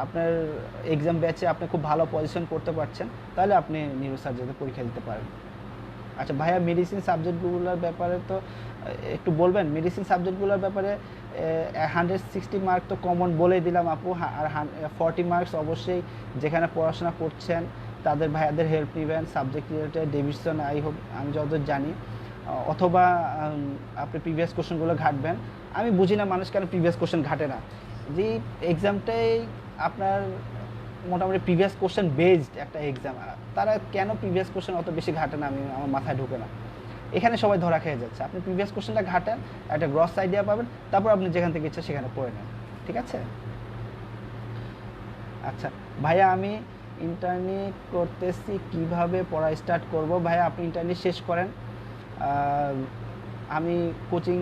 Speaker 1: আপনার এক্সাম ব্যাচে আপনি খুব ভালো পজিশন করতে পারছেন, তাহলে আপনি নিউরোসার্জারিতে পরীক্ষা দিতে পারেন। আচ্ছা ভাইয়া, মেডিসিন সাবজেক্টগুলোর ব্যাপারে তো একটু বলবেন। মেডিসিন সাবজেক্টগুলোর ব্যাপারে 160 মার্ক তো কমন বলেই দিলাম আপু, আর 40 মার্কস অবশ্যই যেখানে পড়াশোনা করছেন তাদের ভাইয়াদের হেল্প নেবেন, subject related deviation I hope আমি যতদূর জানি, অথবা আপনি প্রিভিয়াস কোশ্চেনগুলো ঘাটবেন। আমি বুঝি না মানুষ কেন প্রিভিয়াস কোশ্চেন ঘাটে না, যে এক্সামটাই আপনার মোটামুটি প্রিভিয়াস কোশ্চেন বেসড একটা এক্সাম, তারা কেন প্রিভিয়াস কোশ্চেন অত বেশি ঘাটে না, আমি আমার মাথায় ঢুকে না। এখানে সবাই ধরা খেয়ে যাচ্ছে। আপনি প্রিভিয়াস কোশ্চেনটা ঘাটেন, একটা গ্রস আইডিয়া পাবেন, তারপর আপনি যেখান থেকে ইচ্ছা সেখানে পড়ে নেন, ঠিক আছে? আচ্ছা ভাইয়া, আমি ইন্টার্নি করতেছি, কিভাবে পড়া স্টার্ট করব? ভাইয়া আপনি ইন্টার্নি শেষ করেন, আমি কোচিং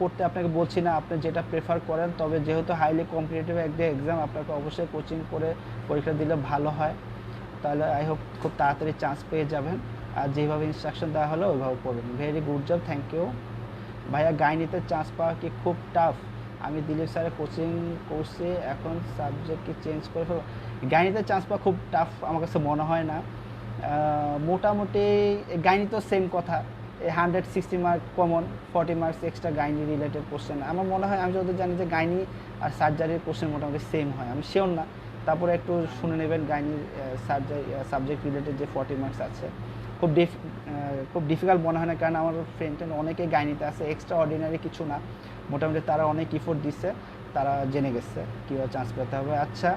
Speaker 1: করতে আপনাকে বলছি না, আপনি যেটা প্রেফার করেন, তবে যেহেতু হাইলি কম্পিটিটিভ একটা এক্সাম, আপনাকে অবশ্যই কোচিং করে পরীক্ষা দিলে ভালো হয়, তাহলে আই হোপ খুব তাড়াতাড়ি চান্স পেয়ে যাবেন। আর যেভাবে ইনস্ট্রাকশন দেওয়া হলো ওইভাবে পড়বেন। Very good job, thank you. ভাইয়া গাইনিতে চান্স পাওয়া কি খুব টাফ? আমি দিলীপ স্যারের কোচিং করছি, এখন সাবজেক্ট কি চেঞ্জ করে ফেলব? গাইনিতে চান্স পাওয়া খুব টাফ আমার কাছে মনে হয় না। মোটামুটি গাইনি তো সেম কথা, 160 mark common, 40 marks extra gynae related question. আমার মনে হয়, আমি যত জানি যে গাইনি আর সার্জারির কোশ্চেন মোটামুটি সেম হয়, আমি শিওর না, তারপরে একটু শুনে নেবেন। গাইনির সার্জারি সাবজেক্ট রিলেটেড যে 40 মার্কস আছে, খুব ডিফিকাল্ট মনে হয় না, কারণ আমার ফ্রেন্ড অনেকেই গাইনিতে আছে, এক্সট্রা অর্ডিনারি কিছু না, মোটামুটি তারা অনেক ইফোর্ট দিচ্ছে, তারা জেনে গেছে কীভাবে চান্স পেতে হবে। আচ্ছা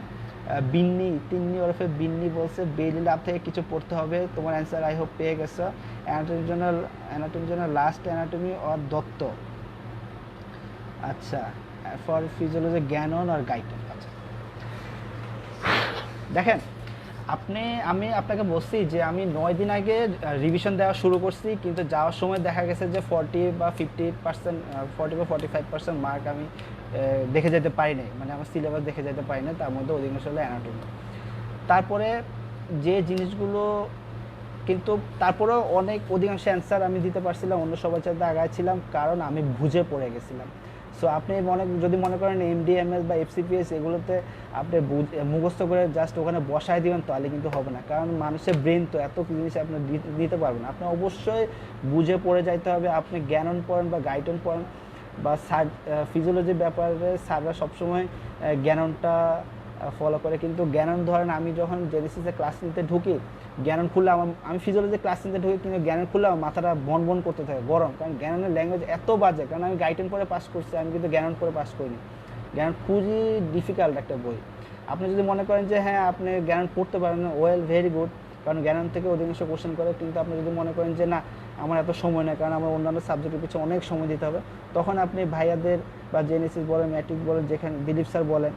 Speaker 1: তিন্নি ওরফে বিন্নি বলছে, বেইলি ল্যাব থেকে কিছু পড়তে হবে, তোমার অ্যান্সার আই হোপ পেয়ে গেছো। অ্যানাটমির জন্য লাস্ট অ্যানাটমি অর দত্ত। আচ্ছা, ফর ফিজিওলজি জ্ঞানন আর গাইটন। আচ্ছা দেখেন, আমি আপনাকে বলছি যে আমি 9 দিন আগে রিভিশন দেওয়া শুরু করছি, কিন্তু যাওয়ার সময় দেখা গেছে যে 40 বা 50%, 40 বা 45% মার্ক আমি দেখে যেতে পারি নাই, মানে আমার সিলেবাস দেখে যেতে পারি না, তার মধ্যে অধিকাংশ হলো অ্যানাটমি। তারপরে যে জিনিসগুলো, কিন্তু তারপরেও অধিকাংশ অ্যান্সার আমি দিতে পারছিলাম, অন্য সবার চাইতে আগায় ছিলাম, কারণ আমি বুঝে পড়ে গেছিলাম। সো আপনি যদি মনে করেন এমডিএমএস বা এফসিপিএস এগুলোতে আপনি মুখস্থ করে জাস্ট ওখানে বসায় দিবেন, তাহলে কিন্তু হবে না, কারণ মানুষের ব্রেন তো এত জিনিস আপনি দিতে পারবেন। আপনি অবশ্যই বুঝে পড়ে যাইতে হবে। আপনি জ্ঞানন পড়েন বা গাইটন পড়েন বা ফিজিওলজির ব্যাপারে স্যাররা সবসময় জ্ঞাননটা ফলো করে, কিন্তু জ্ঞানন ধরেন আমি যখন জেনেসিসে ক্লাস নিতে ঢুকি, জ্ঞানন খুললে আমি ফিজিওলজি ক্লাস নিতে ঢুকি, কিন্তু জ্ঞানন খুললে আমার মাথাটা বন করতে থাকে গরম, কারণ জ্ঞাননের ল্যাঙ্গুয়েজ এত বাজে, কারণ আমি গাইটেন পরে পাস করছি, আমি কিন্তু জ্ঞানন পরে পাস করিনি। জ্ঞানন খুবই ডিফিকাল্ট একটা বই। আপনি যদি মনে করেন যে হ্যাঁ আপনি জ্ঞানন পড়তে পারেন, ওয়েল ভেরি গুড, কারণ জ্ঞানন থেকে অধিকাংশ কোশ্চেন করে, কিন্তু আপনি যদি মনে করেন যে না আমার এত সময় নেই, কারণ আমার অন্যান্য সাবজেক্টের পিছনে অনেক সময় দিতে হবে, তখন আপনি ভাইয়াদের বা জেনেসিস বলেন, ম্যাট্রিক বলেন, যেখানে দিলীপ স্যার বলেন,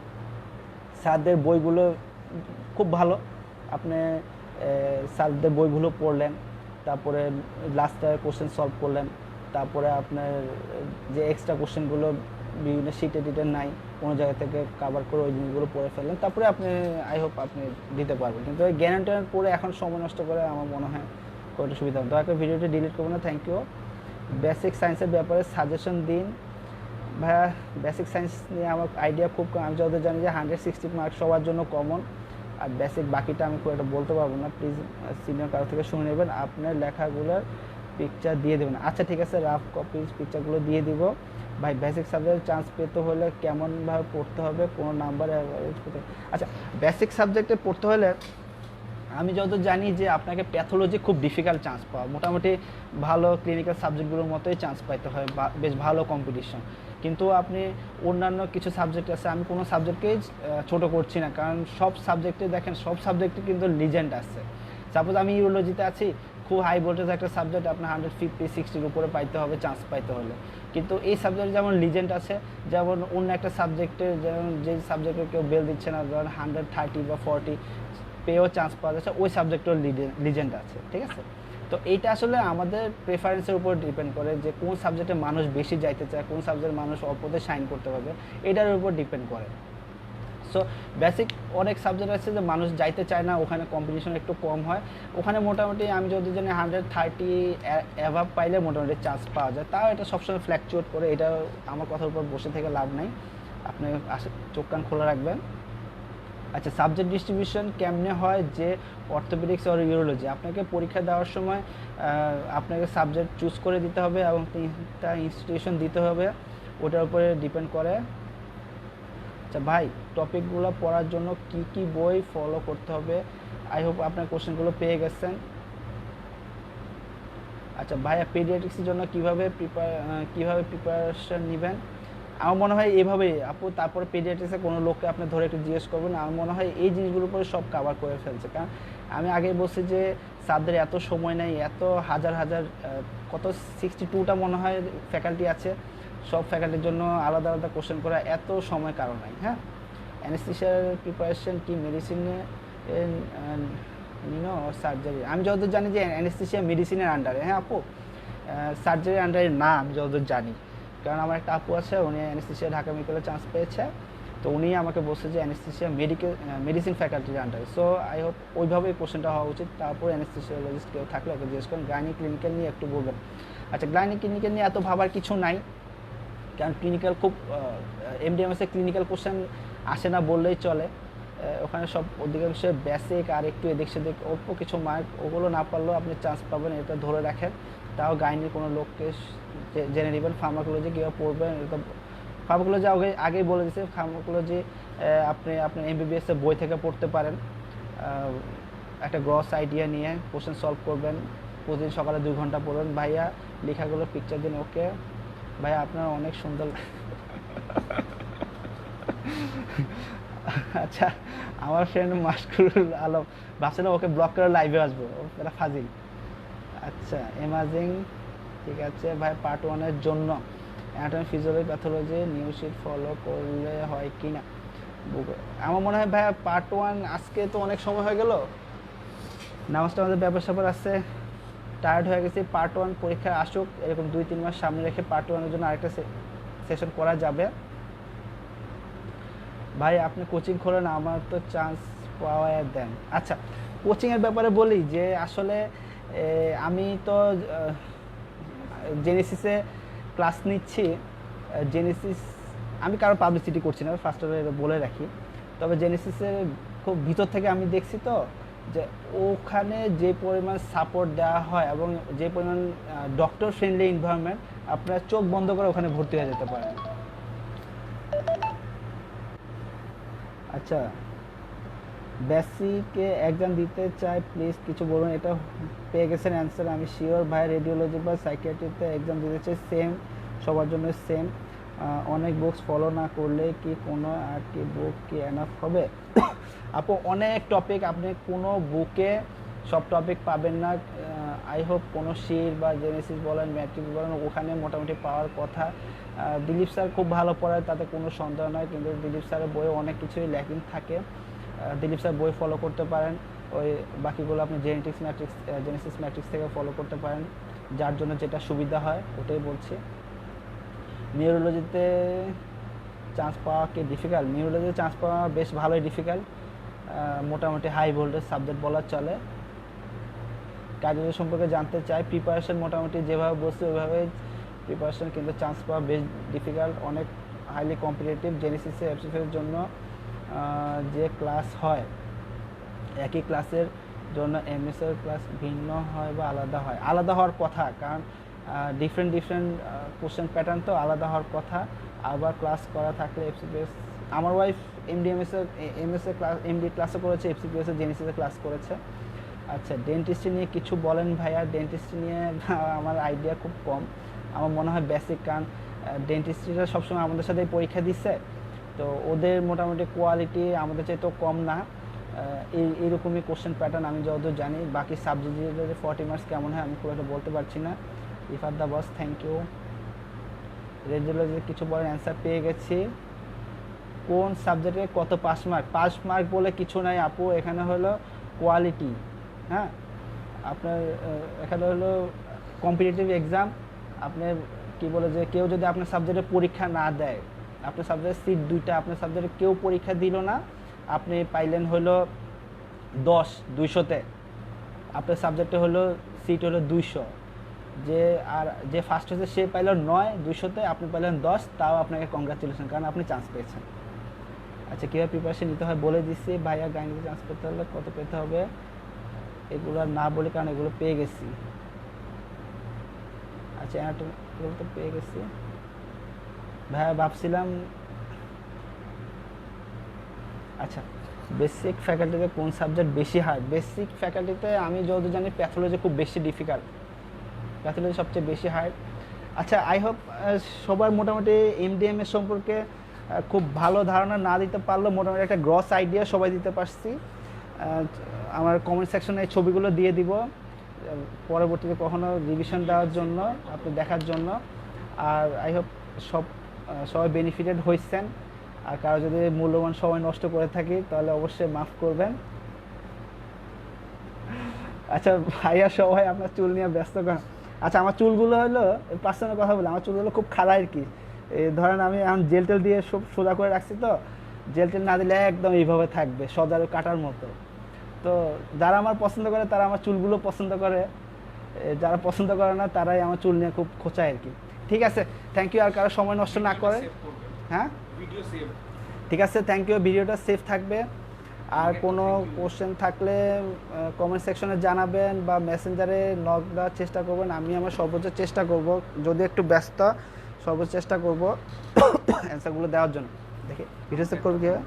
Speaker 1: স্যারদের বইগুলো খুব ভালো, আপনি স্যারদের বইগুলো পড়লেন, তারপরে লাস্টে কোশ্চেন সলভ করলেন, তারপরে আপনার যে এক্সট্রা কোশ্চেনগুলো বিভিন্ন শিটে টিটে নাই, কোনো জায়গা থেকে কাভার করে ওই জিনিসগুলো পড়ে ফেললেন, তারপরে আপনি আই হোপ আপনি দিতে পারবেন। কিন্তু ওই জ্ঞান ট্যান পড়ে এখন সময় নষ্ট করে আমার মনে হয় খুব একটা সুবিধা হবে। দয়া করে ভিডিওটি ডিলিট করবো না, থ্যাংক ইউ। বেসিক সায়েন্সের ব্যাপারে সাজেশন দিন। ভাইয়া বেসিক সায়েন্স নিয়ে আমার আইডিয়া খুব কম, আমি যতদূর জানি যে 160 মার্ক সবার জন্য কমন, আর বেসিক বাকিটা আমি খুব একটা বলতে পারবো না, প্লিজ সিনিয়র কারো থেকে শুনে নেবেন। আপনার লেখাগুলোর পিকচার দিয়ে দেবেন। আচ্ছা ঠিক আছে, রাফ কপি পিকচারগুলো দিয়ে দিব। ভাই বেসিক সাবজেক্টে চান্স পেতে হলে কেমনভাবে পড়তে হবে, কোনো নাম্বার অ্যাভারেজ পেতে? আচ্ছা, বেসিক সাবজেক্টে পড়তে হলে আমি যত জানি যে আপনাকে প্যাথোলজি খুব ডিফিকাল্ট চান্স পাওয়া, মোটামুটি ভালো ক্লিনিক্যাল সাবজেক্টগুলোর মতোই চান্স পাইতে হয়, বেশ ভালো কম্পিটিশন। কিন্তু আপনি অন্যান্য কিছু সাবজেক্ট আছে, আমি কোনো সাবজেক্টকেই ছোট করছি না, কারণ সব সাবজেক্টে দেখেন, সব সাবজেক্টে কিন্তু লিজেন্ড আছে। সাপোজ আমি ইউরোলজিতে আছি, খুব হাই ভোল্টেজ একটা সাবজেক্ট, আপনার 150-60-র উপরে পাইতে হবে চান্স পাইতে হলে, কিন্তু এই সাবজেক্টে যেমন লিজেন্ড আছে, যেমন অন্য একটা সাবজেক্টে যেমন যে সাবজেক্টে কেউ বেল দিচ্ছে না, ধরেন 130 বা 40 পেয়েও চান্স পাওয়া যাচ্ছে, ওই সাবজেক্টেও লিজেন্ড আছে, ঠিক আছে? তো এইটা আসলে আমাদের প্রেফারেন্সের উপর ডিপেন্ড করে যে কোন সাবজেক্টে মানুষ বেশি যাইতে চায়, কোন সাবজেক্টে মানুষ অল্পতে শাইন করতে পারবে, এটার উপর ডিপেন্ড করে। সো বেসিক অনেক সাবজেক্ট আছে যে মানুষ যাইতে চায় না, ওখানে কম্পিটিশন একটু কম হয়। ওখানে মোটামুটি আমি যদি জানি 130 অ্যাভাব পাইলে মোটামুটি চান্স পাওয়া যায়। তাও এটা সবসময় ফ্ল্যাকচুয়েট করে, এটা আমার কথার উপর বসে থেকে লাভ নাই, আপনি চোখ কান খোলা রাখবেন। আচ্ছা, সাবজেক্ট ডিস্ট্রিবিউশন কেমনে হয় যে অর্থোপেডিক্স আর ইউরোলজি, আপনাকে পরীক্ষা দেওয়ার সময় আপনাকে সাবজেক্ট চুজ করে দিতে হবে এবং 3টা ইনস্টিটিউশন দিতে হবে, ওটার উপরে ডিপেন্ড করে। আচ্ছা ভাই, টপিকগুলো পড়ার জন্য কি কি বই ফলো করতে হবে? আই হোপ আপনার কোশ্চেনগুলো পেয়ে গেছেন। আচ্ছা ভাইয়া, পেডিয়াট্রিক্সের জন্য কিভাবে প্রিপারেশন নেবেন? আমার মনে হয় এভাবেই আপু, তারপরে পেডিয়াট্রিক্সে কোনো লোককে আপনি ধরে একটু জিজ্ঞেস করবেন। আমার মনে হয় এই জিনিসগুলোর উপরে সব কাভার করে ফেলছে, কারণ আমি আগেই বলছি যে স্যারদের এত সময় নেই, এত হাজার হাজার কত 62টা মনে হয় ফ্যাকাল্টি আছে, সব ফ্যাকাল্টির জন্য আলাদা আলাদা কোশ্চেন করা এত সময় কারো নাই। হ্যাঁ, অ্যানেস্থেশিয়ার প্রিপারেশন কি মেডিসিনে নিনো সার্জারি? আমি যতদূর জানি যে অ্যানেস্থেশিয়া মেডিসিনের আন্ডারে। হ্যাঁ আপু, সার্জারির আন্ডারে না আমি যতদূর জানি, কারণ আমার একটা আপু আছে, উনি অ্যানেস্থেশিয়া ঢাকা মেডিকেলে চান্স পেয়েছে, তো উনি আমাকে বলছে যে অ্যানেস্থেশিয়া মেডিসিন ফ্যাকাল্টির আন্ডারে। সো আই হোপ ওইভাবেই কোশ্চেনটা হওয়া উচিত। তারপর অ্যানেস্থেশিওলজিস্ট কেউ থাকলে ওকে জিজ্ঞেস করেন। গাইনি ক্লিনিক্যাল নিয়ে একটু বলবেন। আচ্ছা, গাইনি ক্লিনিক্যাল নিয়ে এত ভাবার কিছু নাই, কারণ ক্লিনিক্যাল খুব এমডিএমএসে ক্লিনিক্যাল কোশ্চেন আসে না বললেই চলে। ওখানে সব অধিকাংশ বেসিক আর একটু এদিক সেদিক অল্প কিছু মার্ক, ওগুলো না পারলেও আপনি চান্স পাবেন, এটা ধরে রাখেন। তাও গাইনির কোনো লোককে জেনে নেবেন। ফার্মাকোলজি কীভাবে পড়বেন, এটা ফার্মাকোলজি আগেই বলে দিয়েছে। ফার্মাকোলজি আপনি আপনার এমবিবিএসের বই থেকে পড়তে পারেন, একটা গ্রস আইডিয়া নিয়ে কোশ্চেন সলভ করবেন। প্রতিদিন সকালে 2 ঘন্টা পড়বেন। ভাইয়া লেখাগুলো পিকচার দিন। ওকে ভাইয়া, আপনার অনেক সুন্দর। আচ্ছা, আমার ফ্রেন্ড মাসকুরুল আলম, ভাবছিলাম ওকে ব্লক করে লাইভে আসবো, এটা ফাজিল। আচ্ছা, এমাজিং, ঠিক আছে ভাই। পার্ট 1-এর জন্য anatomy, physiology, pathology news sheet follow করলে হয় কি না? আমার মনে হয় ভাইয়া পার্ট 1, আজকে তো অনেক সময় হয়ে গেল, নামাজটা আমাদের ব্যাপার স্যাপার আছে, টায়ার্ড হয়ে গেছি। পার্ট 1 পরীক্ষা আসুক, এরকম 2-3 মাস সামনে রেখে পার্ট 1-এর জন্য আরেকটা সেশন করা যাবে। ভাই আপনি কোচিং খোলেন, আমার তো চান্স পাওয়া দেন। আচ্ছা, কোচিংয়ের ব্যাপারে বলি যে আসলে আমি তো জেনেসিসে ক্লাস নিচ্ছি। জেনেসিস আমি কারো পাবলিসিটি করছি না, ফার্স্ট অফ অল বলে রাখি। তবে জেনেসিসের খুব ভিতর থেকে আমি দেখছি তো, যে ওখানে যে পরিমাণ সাপোর্ট দেওয়া হয় এবং যে পরিমাণ ডক্টর ফ্রেন্ডলি এনভায়রনমেন্ট, আপনারা চোখ বন্ধ করে ওখানে ভর্তি হয়ে যেতে পারেন। আচ্ছা, বেসিকে এক্সাম দিতে চাই, প্লিজ কিছু বলুন। এটা পেয়ে গেছেন অ্যান্সার, আমি শিওর ভাই। রেডিওলজি বা সাইকিয়াট্রিতে এক্সাম দিতে চাই, সেম, সবার জন্য সেম। অনেক বুকস ফলো না করলে কি কোনো আর কি বুক কি এনাফ হবে? আপু, অনেক টপিক, আপনি কোনো বুকে সব টপিক পাবেন না। আই হোপ কোনো শির বা জেনেসিস বলেন, ম্যাট্রিক্স বলেন, ওখানে মোটামুটি পাওয়ার কথা। দিলীপ স্যার খুব ভালো পড়ায়, তাতে কোনো সন্দেহ নয়, কিন্তু দিলীপ স্যারের বইয়ে অনেক কিছুই ল্যাকিং থাকে। দিলীপ স্যার বই ফলো করতে পারেন, ওই বাকিগুলো আপনি জেনেসিস ম্যাট্রিক্স থেকে ফলো করতে পারেন, যার জন্য যেটা সুবিধা হয় ওটাই বলছি। নিউরোলজিতে চান্স পাওয়া কি ডিফিকাল্ট? নিউরোলজিতে চান্স পাওয়া বেশ ভালোই ডিফিকাল্ট, মোটামুটি হাই ভোল্টেজ সাবজেক্ট বলা চলে। কার্ডিওলজি সম্পর্কে জানতে চাই, প্রিপারেশন মোটামুটি যেভাবে বলছি ওইভাবে প্রিপারেশন, কিন্তু চান্স পাওয়া বেশ ডিফিকাল্ট, অনেক হাইলি কম্পিটিটিভ। জেনেসিসে এফসিফের জন্য যে ক্লাস হয়, একই ক্লাসের জন্য এমএসের ক্লাস ভিন্ন হয় বা আলাদা হয়? আলাদা হওয়ার কথা, কারণ ডিফারেন্ট কোশ্চেন প্যাটার্ন, তো আলাদা হওয়ার কথা। আবার ক্লাস করা থাকলে এফসিপিএস, আমার ওয়াইফ এমএসএ ক্লাস, এমডি ক্লাসও করেছে, এফসিপিএসে জেনেসিসে ক্লাস করেছে। আচ্ছা, ডেন্টিস্ট্রি নিয়ে কিছু বলেন ভাইয়া। ডেন্টিস্ট্রি নিয়ে আমার আইডিয়া খুব কম, আমার মনে হয় বেসিক, কারণ ডেন্টিস্ট্রিরা সবসময় আমাদের সাথে পরীক্ষা দিচ্ছে, তো ওদের মোটামুটি কোয়ালিটি আমাদের চাইতেও কম না। এইরকমই কোশ্চেন প্যাটার্ন আমি যতদূর জানি। বাকি সাবজেক্টের 40 মার্কস কেমন হয় আমি খুব একটা বলতে পারছি না। ইফার the boss, thank you. Radiology কিছু বলেন, অ্যান্সার পেয়ে গেছি। কোন সাবজেক্টে কত পাস মার্ক? পাস মার্ক বলে কিছু নাই আপু, এখানে হলো কোয়ালিটি। হ্যাঁ, আপনার এখানে হলো কম্পিটিটিভ এক্সাম। আপনার কি বলে যে কেউ যদি আপনার সাবজেক্টে পরীক্ষা না দেয়, আপনার সাবজেক্টের সিট 2টা, আপনার সাবজেক্টে কেউ পরীক্ষা দিল না, আপনি পাইলেন হলো 10 200-তে, আপনার সাবজেক্টে হলো সিট হলো 200, যে ফার্স্ট হয়েছে সে পাইল 9 200-তে, আপনি পাইলেন 10, তাও আপনাকে কংগ্রাচুলেশন, কারণ আপনি চান্স পেয়েছেন। আচ্ছা, কীভাবে প্রিপারেশন নিতে হয় বলে দিচ্ছি। ভাইয়া গাইনিতে চান্স পেতে হলে কত পেতে হবে এগুলো না বলি, কারণ এগুলো পেয়ে গেছি। আচ্ছা, এগুলো তো পেয়ে গেছি ভাইয়া, ভাবছিলাম। আচ্ছা, বেসিক ফ্যাকাল্টিতে কোন সাবজেক্ট বেশি হার্ড? বেসিক ফ্যাকাল্টিতে আমি যত জানি প্যাথোলজি খুব বেশি ডিফিকাল্ট, প্যাথোলজি সবচেয়ে বেশি হার্ড। আচ্ছা, আই হোপ সবার মোটামুটি এমডিএম এর সম্পর্কে খুব ভালো ধারণা না দিতে পারলেও মোটামুটি একটা গ্রস আইডিয়া সবাই দিতে পারছি। আমার কমেন্ট সেকশনে এই ছবিগুলো দিয়ে দিব পরবর্তীতে কখনো রিভিশন দেওয়ার জন্য, আপনি দেখার জন্য। আর আই হোপ সবাই বেনিফিটেড হয়েছেন। আর কারো যদি মূল্যবান সময় নষ্ট করে থাকি তাহলে অবশ্যই মাফ করবেন। আচ্ছা ভাইয়া, সবাই আপনার চুল নিয়ে ব্যস্ত করেন। আচ্ছা, আমার চুলগুলো হলো, পার্সোনাল কথা বলি, আমার চুলগুলো খুব খাড়া আর কি। ধরেন আমি এখন জেল টেল দিয়ে সব সোজা করে রাখছি, তো জেল টেল না দিলে একদম এইভাবে থাকবে সজারু কাটার মতো। তো যারা আমার পছন্দ করে তারা আমার চুলগুলো পছন্দ করে, যারা পছন্দ করে না তারাই আমার চুল নিয়ে খুব খোঁচায় আর কি। ঠিক আছে, থ্যাংক ইউ। আর কারো সময় নষ্ট না করে, হ্যাঁ
Speaker 2: ভিডিও সেভ।
Speaker 1: ঠিক আছে, থ্যাংক ইউ। ভিডিওটা সেভ থাকবে। আর কোনো কোশ্চেন থাকলে কমেন্ট সেকশনে জানাবেন বা মেসেঞ্জারে নক দেওয়ার চেষ্টা করবেন। আমি আমার সর্বোচ্চ চেষ্টা করব, যদি একটু ব্যস্ত, সর্বোচ্চ চেষ্টা করব অ্যান্সারগুলো দেওয়ার জন্য। দেখি ভিডিও সেভ করবো কীভাবে।